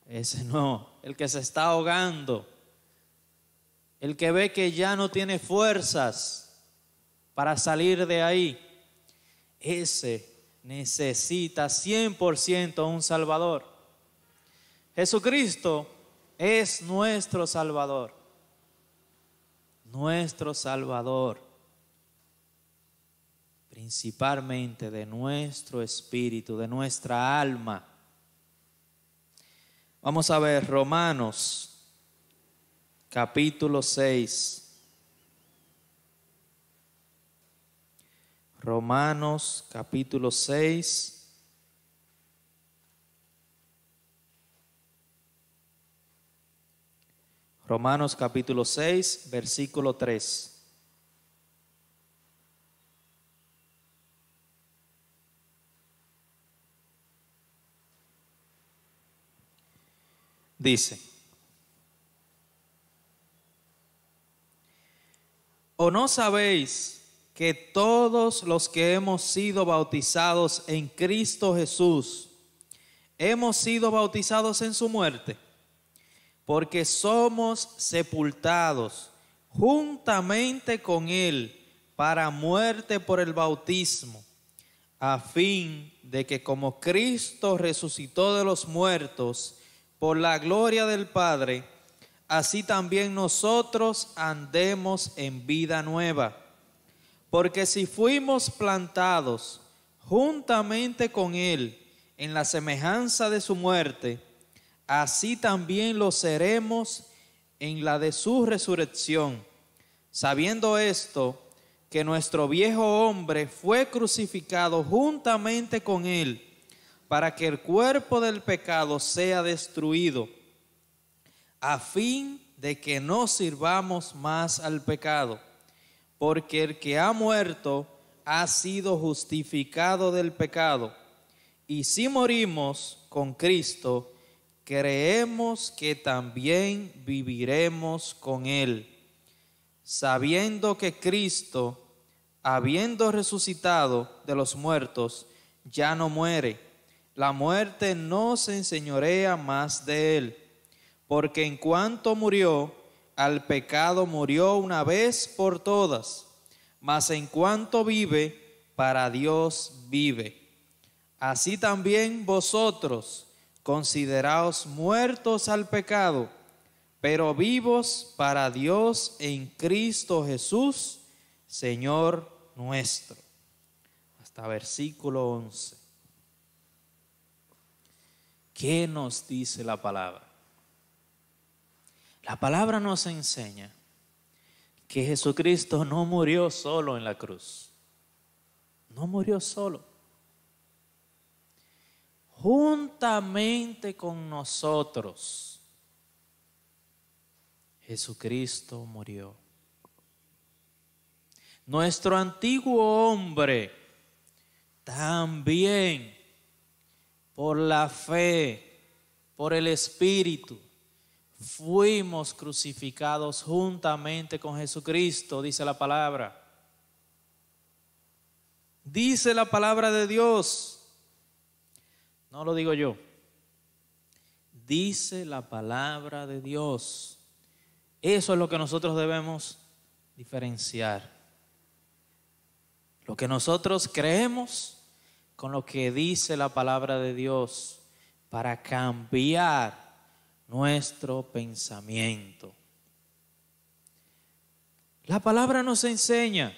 Speaker 5: Ese no, el que se está ahogando. El que ve que ya no tiene fuerzas para salir de ahí. Ese necesita 100% un Salvador. Jesucristo es nuestro Salvador. Nuestro Salvador. Principalmente de nuestro espíritu, de nuestra alma. Vamos a ver Romanos capítulo 6. Romanos capítulo 6. Romanos capítulo 6, versículo 3. Dice: ¿o no sabéis que todos los que hemos sido bautizados en Cristo Jesús, hemos sido bautizados en su muerte? Porque somos sepultados juntamente con Él para muerte por el bautismo, a fin de que como Cristo resucitó de los muertos por la gloria del Padre, así también nosotros andemos en vida nueva. Porque si fuimos plantados juntamente con Él en la semejanza de su muerte, así también lo seremos en la de su resurrección. Sabiendo esto, que nuestro viejo hombre fue crucificado juntamente con Él, para que el cuerpo del pecado sea destruido, a fin de que no sirvamos más al pecado. Porque el que ha muerto ha sido justificado del pecado. Y si morimos con Cristo, creemos que también viviremos con Él, sabiendo que Cristo, habiendo resucitado de los muertos, ya no muere. La muerte no se enseñorea más de Él, porque en cuanto murió, al pecado murió una vez por todas, mas en cuanto vive, para Dios vive. Así también vosotros consideraos muertos al pecado, pero vivos para Dios en Cristo Jesús, Señor nuestro. Hasta versículo 11. ¿Qué nos dice la palabra? La palabra nos enseña que Jesucristo no murió solo en la cruz. No murió solo. Juntamente con nosotros, Jesucristo murió. Nuestro antiguo hombre también, por la fe, por el Espíritu, fuimos crucificados juntamente con Jesucristo, dice la palabra. Dice la palabra de Dios. No lo digo yo. Dice la palabra de Dios. Eso es lo que nosotros debemos diferenciar. Lo que nosotros creemos con lo que dice la palabra de Dios para cambiar nuestro pensamiento. La palabra nos enseña,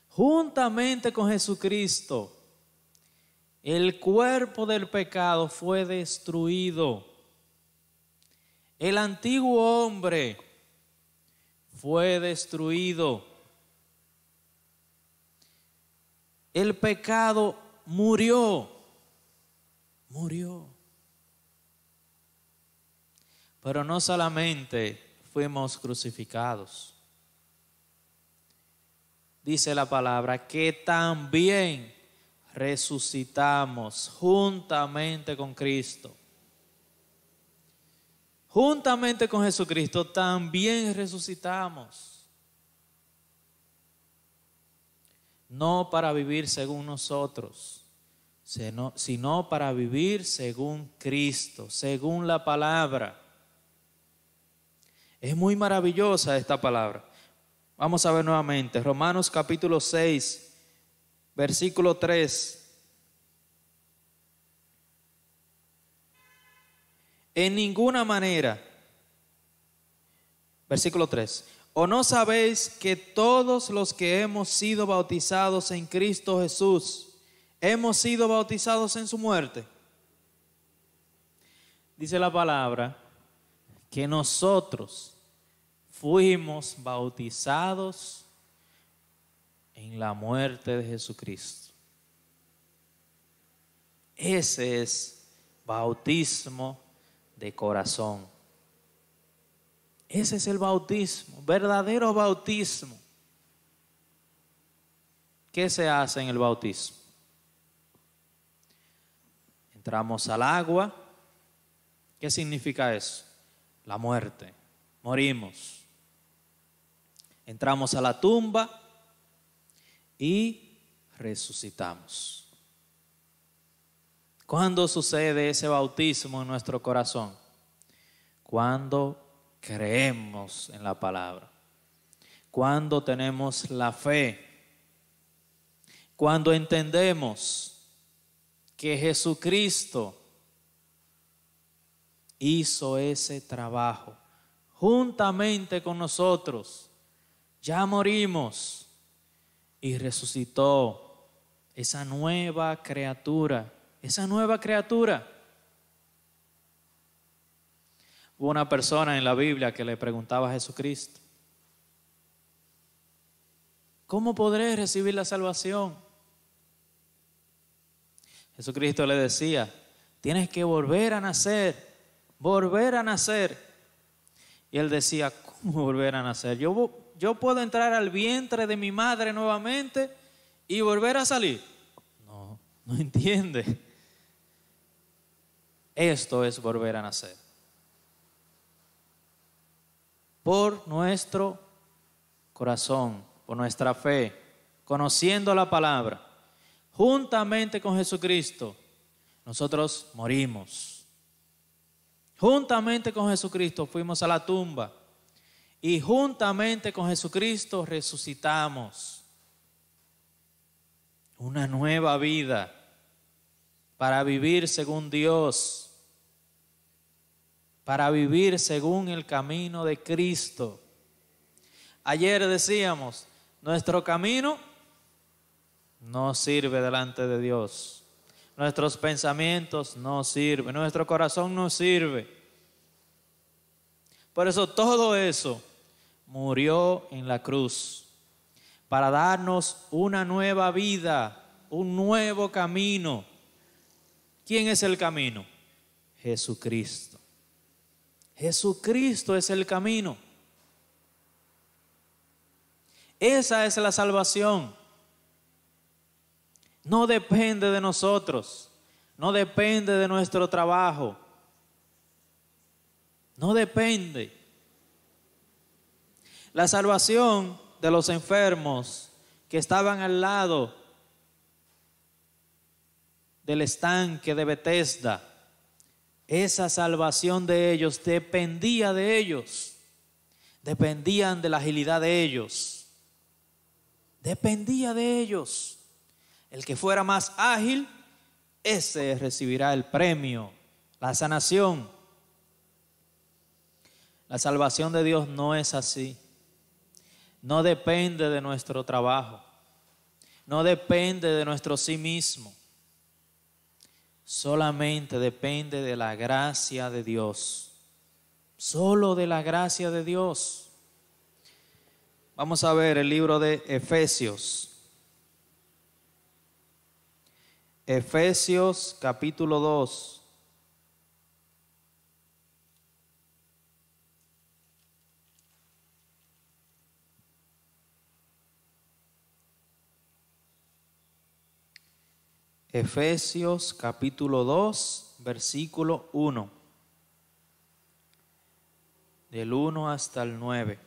Speaker 5: juntamente con Jesucristo, el cuerpo del pecado fue destruido. El antiguo hombre fue destruido. El pecado murió. Pero no solamente fuimos crucificados. Dice la palabra que también resucitamos juntamente con Cristo. Juntamente con Jesucristo también resucitamos. No para vivir según nosotros, sino para vivir según Cristo, según la palabra. Es muy maravillosa esta palabra. Vamos a ver nuevamente. Romanos capítulo 6, versículo 3. En ninguna manera. Versículo 3. ¿O no sabéis que todos los que hemos sido bautizados en Cristo Jesús, hemos sido bautizados en su muerte? Dice la palabra que nosotros fuimos bautizados en la muerte de Jesucristo. Ese es bautismo de corazón. Ese es el bautismo, verdadero bautismo. ¿Qué se hace en el bautismo? Entramos al agua. ¿Qué significa eso? La muerte. Morimos. Entramos a la tumba y resucitamos. ¿Cuándo sucede ese bautismo en nuestro corazón? Cuando creemos en la palabra. Cuando tenemos la fe. Cuando entendemos que Jesucristo hizo ese trabajo juntamente con nosotros. Ya morimos y resucitó esa nueva criatura. Esa nueva criatura. Hubo una persona en la Biblia que le preguntaba a Jesucristo: ¿cómo podré recibir la salvación? Jesucristo le decía: tienes que volver a nacer, volver a nacer. Y él decía: ¿cómo volver a nacer? Yo puedo entrar al vientre de mi madre nuevamente y volver a salir. No entiende. Esto es volver a nacer. Por nuestro corazón, por nuestra fe, conociendo la palabra, juntamente con Jesucristo, nosotros morimos. Juntamente con Jesucristo fuimos a la tumba y juntamente con Jesucristo resucitamos. Una nueva vida para vivir según Dios, para vivir según el camino de Cristo. Ayer decíamos, nuestro camino no sirve delante de Dios. Nuestros pensamientos no sirven, nuestro corazón no sirve. Por eso todo eso murió en la cruz, para darnos una nueva vida, un nuevo camino. ¿Quién es el camino? Jesucristo. Jesucristo es el camino. Esa es la salvación. No depende de nosotros, no depende de nuestro trabajo, no depende. La salvación de los enfermos que estaban al lado del estanque de Betesda, esa salvación de ellos dependía de ellos, dependían de la agilidad de ellos, dependía de ellos. El que fuera más ágil, ese recibirá el premio, la sanación. La salvación de Dios no es así. No depende de nuestro trabajo. No depende de nuestro sí mismo. Solamente depende de la gracia de Dios. Solo de la gracia de Dios. Vamos a ver el libro de Efesios. Efesios capítulo 2. Efesios capítulo 2, versículo 1. Del 1 hasta el 9.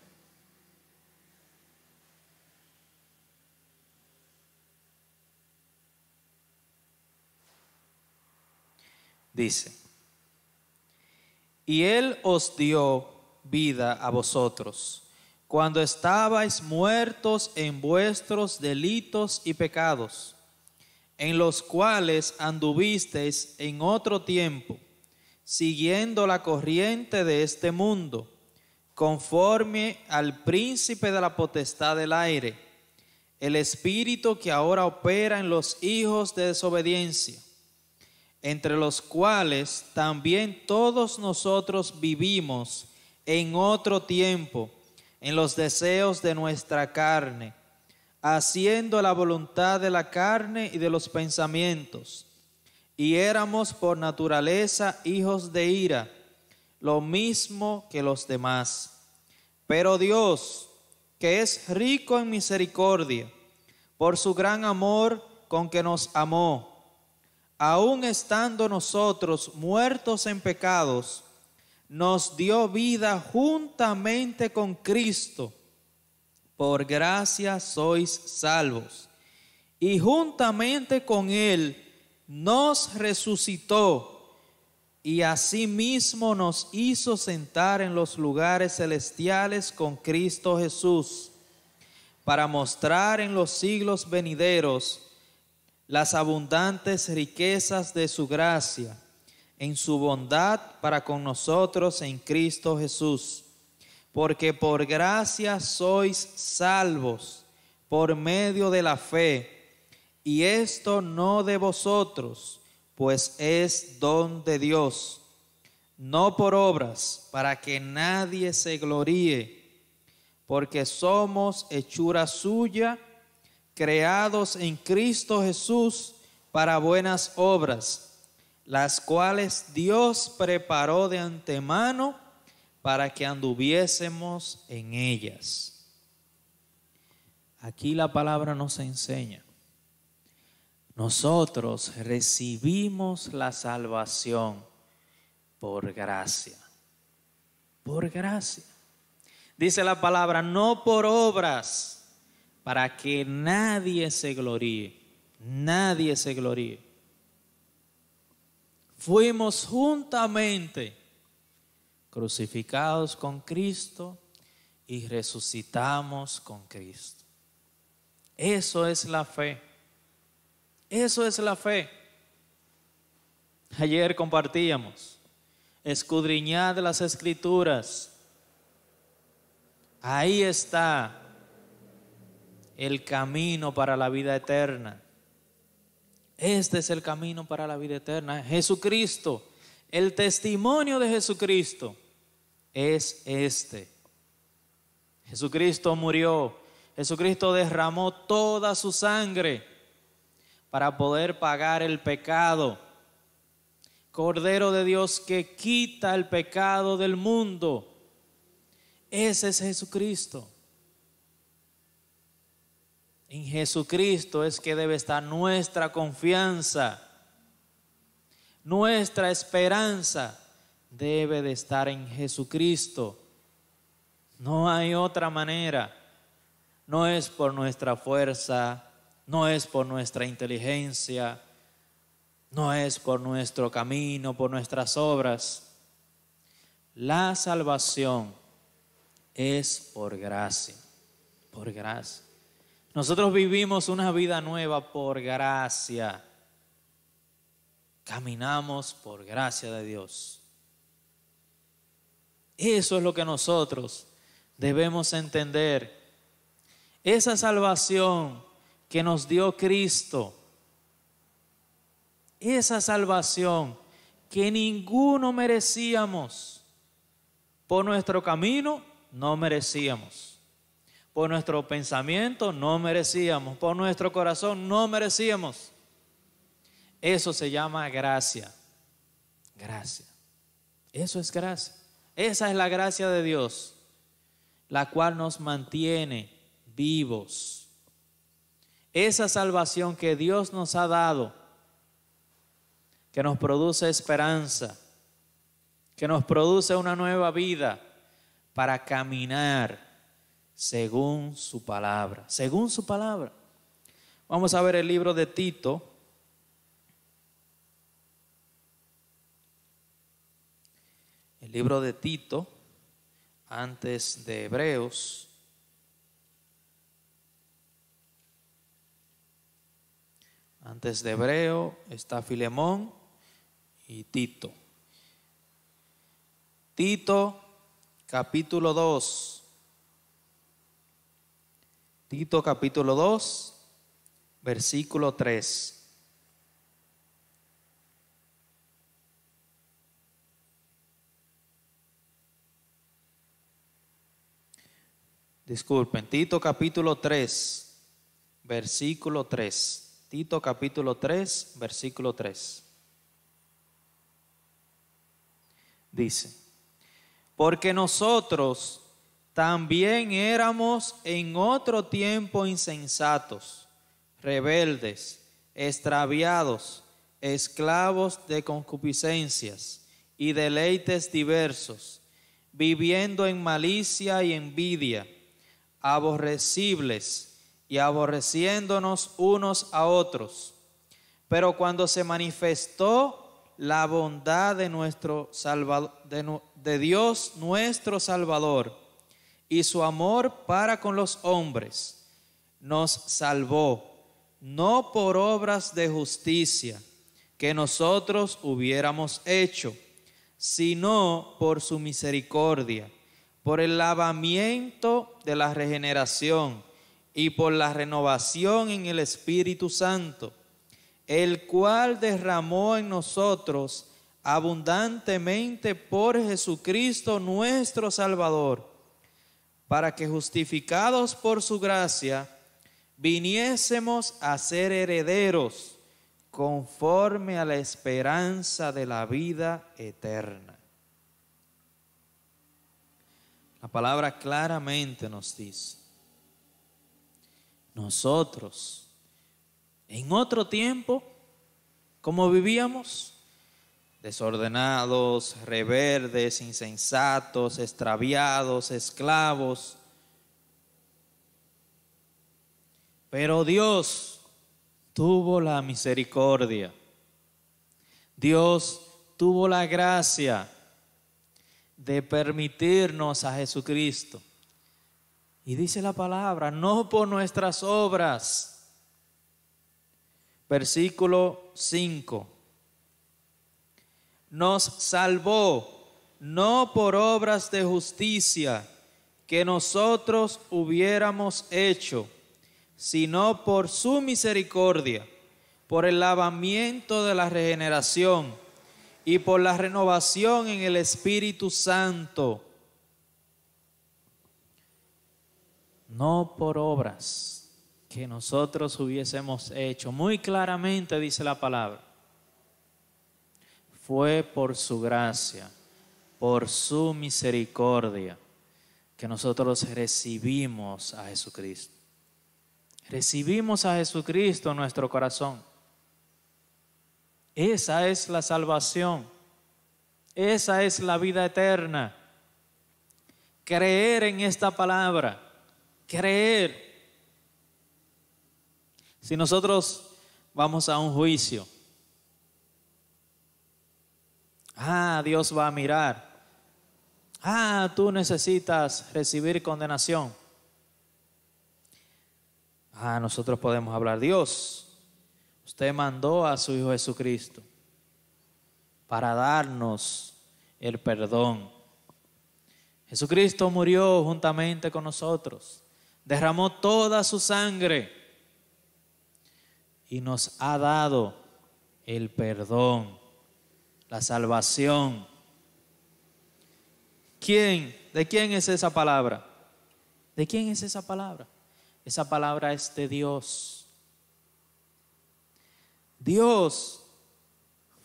Speaker 5: Dice: y Él os dio vida a vosotros, cuando estabais muertos en vuestros delitos y pecados, en los cuales anduvisteis en otro tiempo, siguiendo la corriente de este mundo, conforme al príncipe de la potestad del aire, el espíritu que ahora opera en los hijos de desobediencia, entre los cuales también todos nosotros vivimos en otro tiempo, en los deseos de nuestra carne, haciendo la voluntad de la carne y de los pensamientos, y éramos por naturaleza hijos de ira, lo mismo que los demás. Pero Dios, que es rico en misericordia, por su gran amor con que nos amó, aun estando nosotros muertos en pecados, nos dio vida juntamente con Cristo. Por gracia sois salvos. Y juntamente con Él nos resucitó y asimismo nos hizo sentar en los lugares celestiales con Cristo Jesús, para mostrar en los siglos venideros las abundantes riquezas de su gracia, en su bondad para con nosotros en Cristo Jesús. Porque por gracia sois salvos por medio de la fe, y esto no de vosotros, pues es don de Dios, no por obras, para que nadie se gloríe, porque somos hechura suya, creados en Cristo Jesús para buenas obras, las cuales Dios preparó de antemano para que anduviésemos en ellas. Aquí la palabra nos enseña. Nosotros recibimos la salvación por gracia. Por gracia. Dice la palabra, no por obras, para que nadie se gloríe. Nadie se gloríe. Fuimos juntamente crucificados con Cristo y resucitamos con Cristo. Eso es la fe. Eso es la fe. Ayer compartíamos, escudriñad las Escrituras. Ahí está el camino para la vida eterna. Este es el camino para la vida eterna. Jesucristo, el testimonio de Jesucristo es este. Jesucristo murió. Jesucristo derramó toda su sangre para poder pagar el pecado. Cordero de Dios que quita el pecado del mundo. Ese es Jesucristo. En Jesucristo es que debe estar nuestra confianza. Nuestra esperanza debe de estar en Jesucristo. No hay otra manera. No es por nuestra fuerza, no es por nuestra inteligencia, no es por nuestro camino, por nuestras obras. La salvación es por gracia, por gracia. Nosotros vivimos una vida nueva por gracia. Caminamos por gracia de Dios. Eso es lo que nosotros debemos entender. Esa salvación que nos dio Cristo, esa salvación que ninguno merecíamos, por nuestro camino no merecíamos, por nuestro pensamiento no merecíamos, por nuestro corazón no merecíamos. Eso se llama gracia. Gracia. Eso es gracia. Esa es la gracia de Dios, la cual nos mantiene vivos. Esa salvación que Dios nos ha dado, que nos produce esperanza, que nos produce una nueva vida para caminar según su palabra. Según su palabra. Vamos a ver el libro de Tito. El libro de Tito, antes de Hebreos. Antes de Hebreo está Filemón y Tito. Tito, capítulo 2. Tito, capítulo 2, versículo 3. Disculpen, Tito capítulo 3, versículo 3. Tito capítulo 3, versículo 3. Dice, porque nosotros también éramos en otro tiempo insensatos, rebeldes, extraviados, esclavos de concupiscencias y deleites diversos, viviendo en malicia y envidia, aborrecibles y aborreciéndonos unos a otros. Pero cuando se manifestó la bondad de nuestro Salvador, de Dios nuestro Salvador, y su amor para con los hombres, nos salvó, no por obras de justicia, que nosotros hubiéramos hecho, sino por su misericordia, por el lavamiento de la regeneración y por la renovación en el Espíritu Santo, el cual derramó en nosotros abundantemente por Jesucristo nuestro Salvador, para que justificados por su gracia, viniésemos a ser herederos conforme a la esperanza de la vida eterna. La palabra claramente nos dice, nosotros en otro tiempo, ¿cómo vivíamos? Desordenados, rebeldes, insensatos, extraviados, esclavos. Pero Dios tuvo la misericordia. Dios tuvo la gracia de permitirnos a Jesucristo. Y dice la palabra, no por nuestras obras. Versículo 5. Nos salvó, no por obras de justicia que nosotros hubiéramos hecho, sino por su misericordia, por el lavamiento de la regeneración y por la renovación en el Espíritu Santo. No por obras que nosotros hubiésemos hecho. Muy claramente dice la palabra. Fue por su gracia, por su misericordia, que nosotros recibimos a Jesucristo. Recibimos a Jesucristo en nuestro corazón. Esa es la salvación. Esa es la vida eterna. Creer en esta palabra. Creer. Si nosotros vamos a un juicio, Dios va a mirar. Tú necesitas recibir condenación. Nosotros podemos hablar, Dios, usted mandó a su Hijo Jesucristo para darnos el perdón. Jesucristo murió juntamente con nosotros, derramó toda su sangre y nos ha dado el perdón, la salvación. ¿De quién es esa palabra? ¿De quién es esa palabra? Esa palabra es de Dios. Dios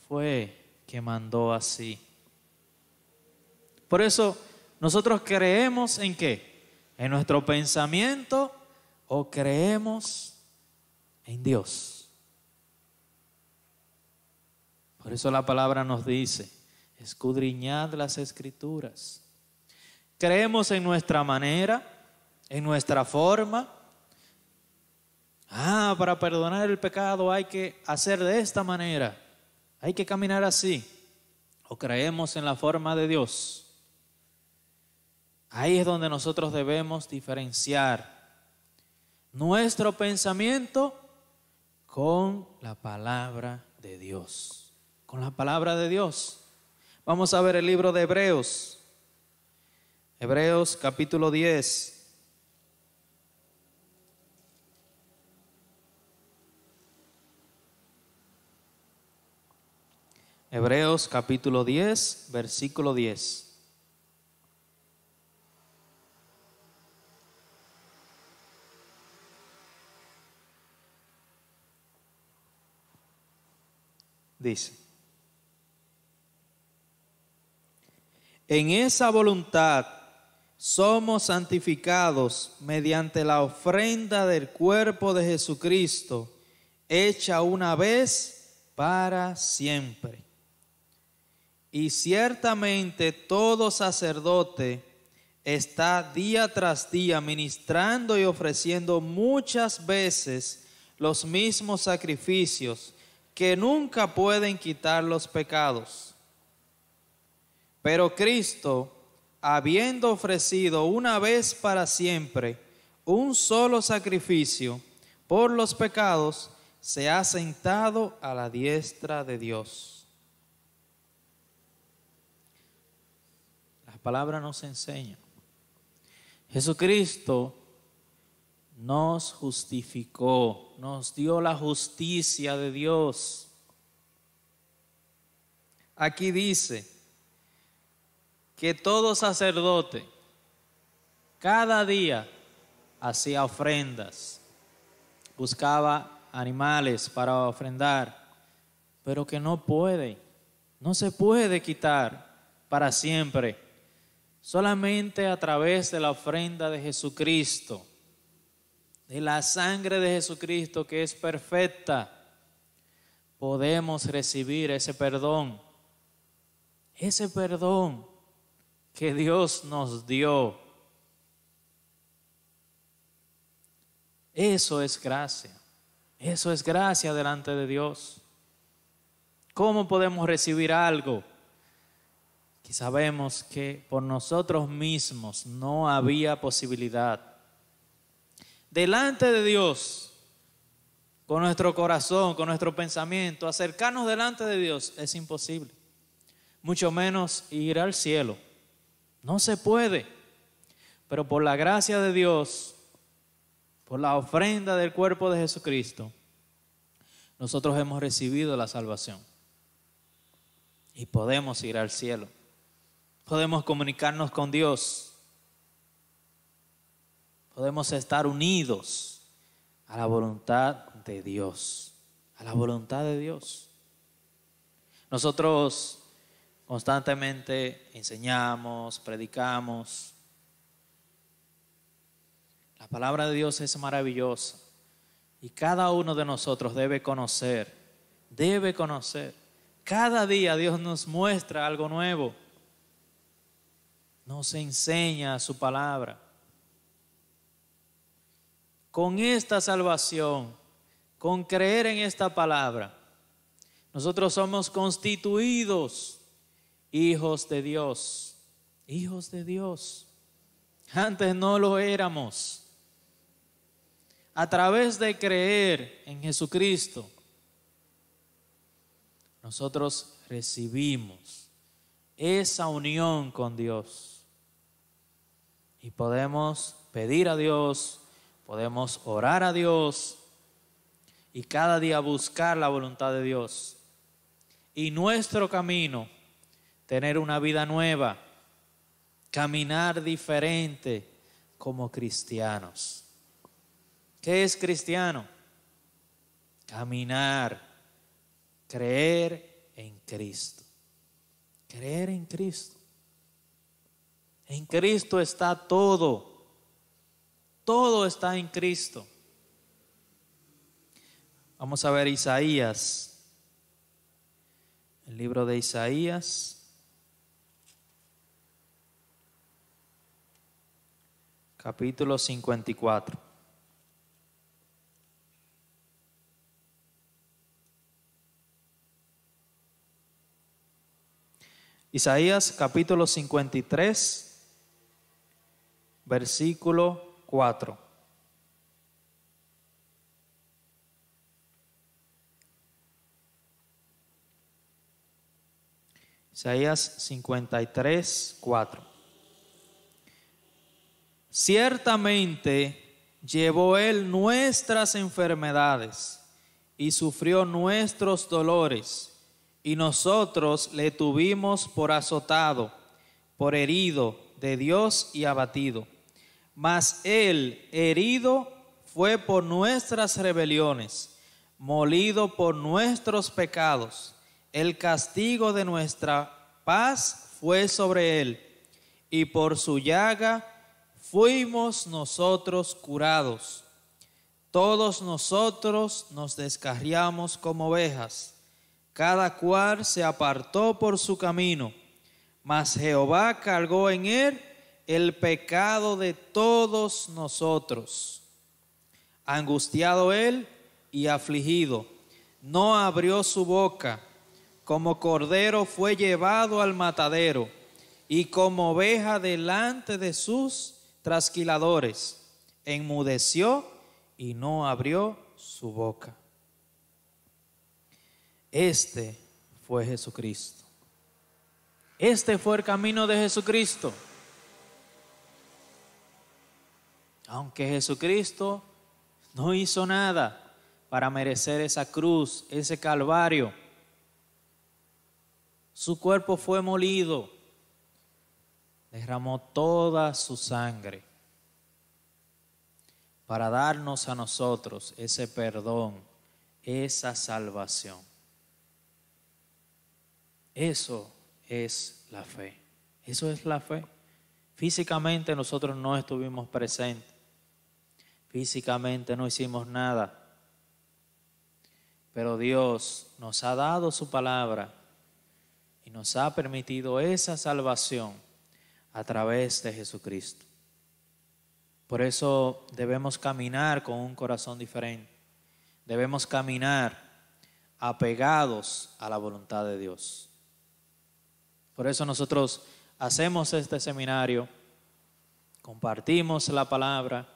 Speaker 5: fue que mandó así. Por eso nosotros creemos en ¿qué? En nuestro pensamiento o creemos en Dios. Por eso la palabra nos dice, escudriñad las Escrituras. Creemos en nuestra manera, en nuestra forma. Para perdonar el pecado hay que hacer de esta manera, hay que caminar así. O creemos en la forma de Dios. Ahí es donde nosotros debemos diferenciar nuestro pensamiento con la palabra de Dios. Con la palabra de Dios. Vamos a ver el libro de Hebreos. Hebreos capítulo 10. Hebreos capítulo 10, versículo 10. Dice, en esa voluntad somos santificados mediante la ofrenda del cuerpo de Jesucristo, hecha una vez para siempre. Y ciertamente todo sacerdote está día tras día ministrando y ofreciendo muchas veces los mismos sacrificios que nunca pueden quitar los pecados. Pero Cristo, habiendo ofrecido una vez para siempre un solo sacrificio por los pecados, se ha sentado a la diestra de Dios. La palabra nos enseña. Jesucristo nos justificó, nos dio la justicia de Dios. Aquí dice que todo sacerdote cada día hacía ofrendas, buscaba animales para ofrendar, pero que no se puede quitar para siempre. Solamente a través de la ofrenda de Jesucristo, de la sangre de Jesucristo que es perfecta, podemos recibir ese perdón que Dios nos dio. Eso es gracia delante de Dios. ¿Cómo podemos recibir algo que sabemos que por nosotros mismos no había posibilidad? Delante de Dios, con nuestro corazón, con nuestro pensamiento, acercarnos delante de Dios es imposible. Mucho menos ir al cielo. No se puede. Pero por la gracia de Dios, por la ofrenda del cuerpo de Jesucristo, nosotros hemos recibido la salvación. Y podemos ir al cielo. Podemos comunicarnos con Dios. Podemos estar unidos a la voluntad de Dios. A la voluntad de Dios. Nosotros constantemente enseñamos, predicamos. La palabra de Dios es maravillosa. Y cada uno de nosotros debe conocer. Cada día Dios nos muestra algo nuevo. Nos enseña su palabra. Con esta salvación, con creer en esta palabra, nosotros somos constituidos hijos de Dios. Hijos de Dios. Antes no lo éramos. A través de creer en Jesucristo, nosotros recibimos esa unión con Dios. Y podemos pedir a Dios, podemos orar a Dios y cada día buscar la voluntad de Dios. Y nuestro camino, tener una vida nueva, caminar diferente como cristianos. ¿Qué es cristiano? Caminar, creer en Cristo. Creer en Cristo. En Cristo está todo. Todo está en Cristo. Vamos a ver Isaías. El libro de Isaías. Capítulo 54. Isaías capítulo 53, versículo 4. Isaías 53, 4. Ciertamente llevó él nuestras enfermedades y sufrió nuestros dolores, y nosotros le tuvimos por azotado, por herido de Dios y abatido. Mas él herido fue por nuestras rebeliones, molido por nuestros pecados. El castigo de nuestra paz fue sobre él, y por su llaga fuimos nosotros curados. Todos nosotros nos descarriamos como ovejas, cada cual se apartó por su camino, mas Jehová cargó en él el pecado de todos nosotros. Angustiado él y afligido, no abrió su boca. Como cordero fue llevado al matadero, y como oveja delante de sus trasquiladores, enmudeció y no abrió su boca. Este fue Jesucristo. Este fue el camino de Jesucristo. Aunque Jesucristo no hizo nada para merecer esa cruz, ese calvario, su cuerpo fue molido, derramó toda su sangre para darnos a nosotros ese perdón, esa salvación. Eso es la fe. Eso es la fe. Físicamente nosotros no estuvimos presentes. Físicamente no hicimos nada. Pero Dios nos ha dado su palabra y nos ha permitido esa salvación a través de Jesucristo. Por eso debemos caminar con un corazón diferente. Debemos caminar apegados a la voluntad de Dios. Por eso nosotros hacemos este seminario, compartimos la palabra,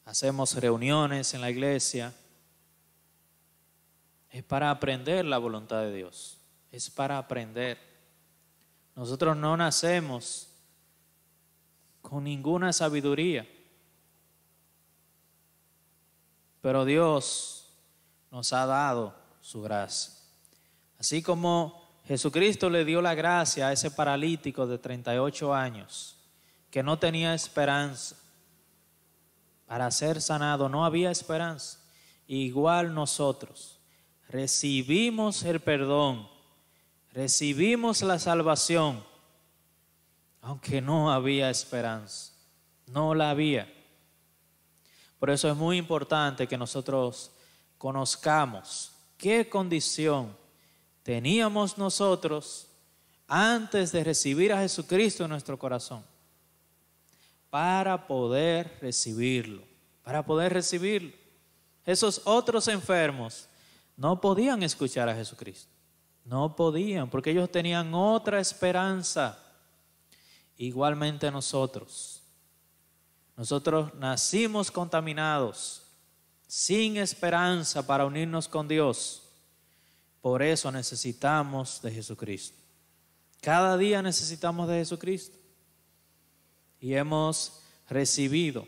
Speaker 5: hacemos reuniones en la iglesia. Es para aprender la voluntad de Dios. Es para aprender. Nosotros no nacemos con ninguna sabiduría, pero Dios nos ha dado su gracia. Así como Jesucristo le dio la gracia a ese paralítico de 38 años que no tenía esperanza para ser sanado, no había esperanza. Igual nosotros recibimos el perdón, recibimos la salvación, aunque no había esperanza, no la había. Por eso es muy importante que nosotros conozcamos qué condición teníamos nosotros antes de recibir a Jesucristo en nuestro corazón, para poder recibirlo, Esos otros enfermos no podían escuchar a Jesucristo, no podían, porque ellos tenían otra esperanza. Igualmente nosotros nacimos contaminados, sin esperanza para unirnos con Dios. Por eso necesitamos de Jesucristo. Cada día necesitamos de Jesucristo. Y hemos recibido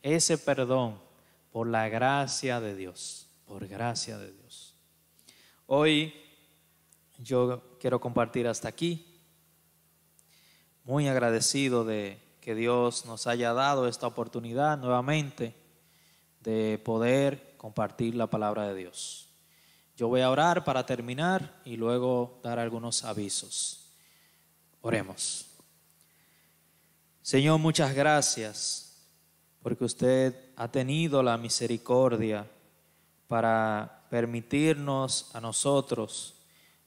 Speaker 5: ese perdón por la gracia de Dios, por gracia de Dios. Hoy yo quiero compartir hasta aquí. Muy agradecido de que Dios nos haya dado esta oportunidad nuevamente de poder compartir la palabra de Dios. Yo voy a orar para terminar y luego dar algunos avisos. Oremos. Señor, muchas gracias porque usted ha tenido la misericordia para permitirnos a nosotros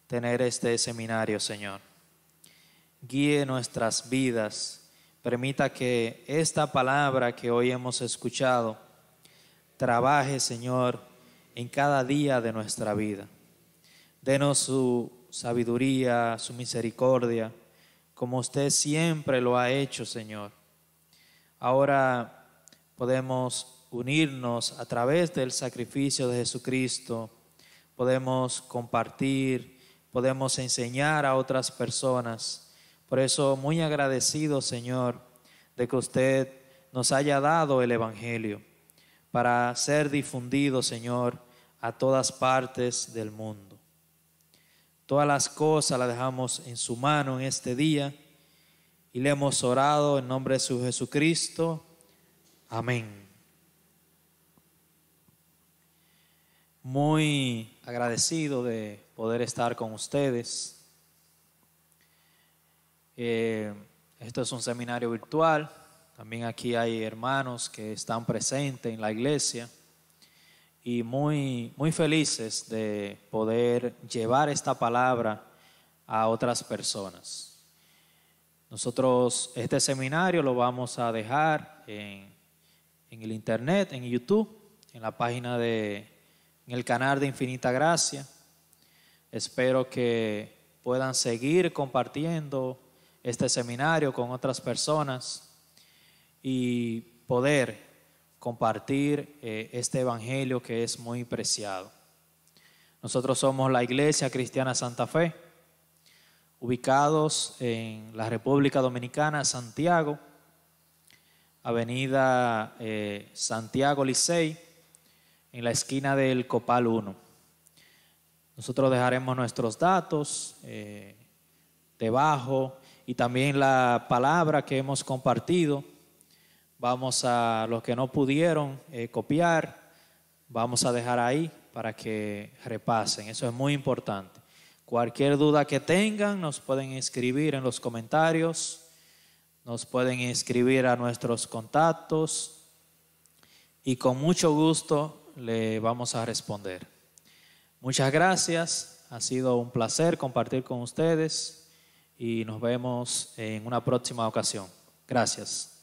Speaker 5: tener este seminario, Señor. Guíe nuestras vidas, permita que esta palabra que hoy hemos escuchado trabaje, Señor, en cada día de nuestra vida. Denos su sabiduría, su misericordia, como usted siempre lo ha hecho, Señor. Ahora podemos unirnos a través del sacrificio de Jesucristo, podemos compartir, podemos enseñar a otras personas. Por eso, muy agradecido, Señor, de que usted nos haya dado el Evangelio para ser difundido, Señor, a todas partes del mundo. Todas las cosas las dejamos en su mano en este día y le hemos orado en nombre de su Jesucristo. Amén. Muy agradecido de poder estar con ustedes. Esto es un seminario virtual. También aquí hay hermanos que están presentes en la iglesia y muy felices de poder llevar esta palabra a otras personas. Nosotros este seminario lo vamos a dejar en el internet, en YouTube, en la página en el canal de Infinita Gracia. Espero que puedan seguir compartiendo este seminario con otras personas y poder compartir este evangelio que es muy preciado. Nosotros somos la Iglesia Cristiana Santa Fe, ubicados en la República Dominicana, Santiago, Avenida Santiago Licey, en la esquina del Copal 1. Nosotros dejaremos nuestros datos debajo y también la palabra que hemos compartido. Vamos a los que no pudieron copiar, vamos a dejar ahí para que repasen. Eso es muy importante. Cualquier duda que tengan nos pueden escribir en los comentarios, nos pueden escribir a nuestros contactos y con mucho gusto le vamos a responder. Muchas gracias, ha sido un placer compartir con ustedes y nos vemos en una próxima ocasión. Gracias.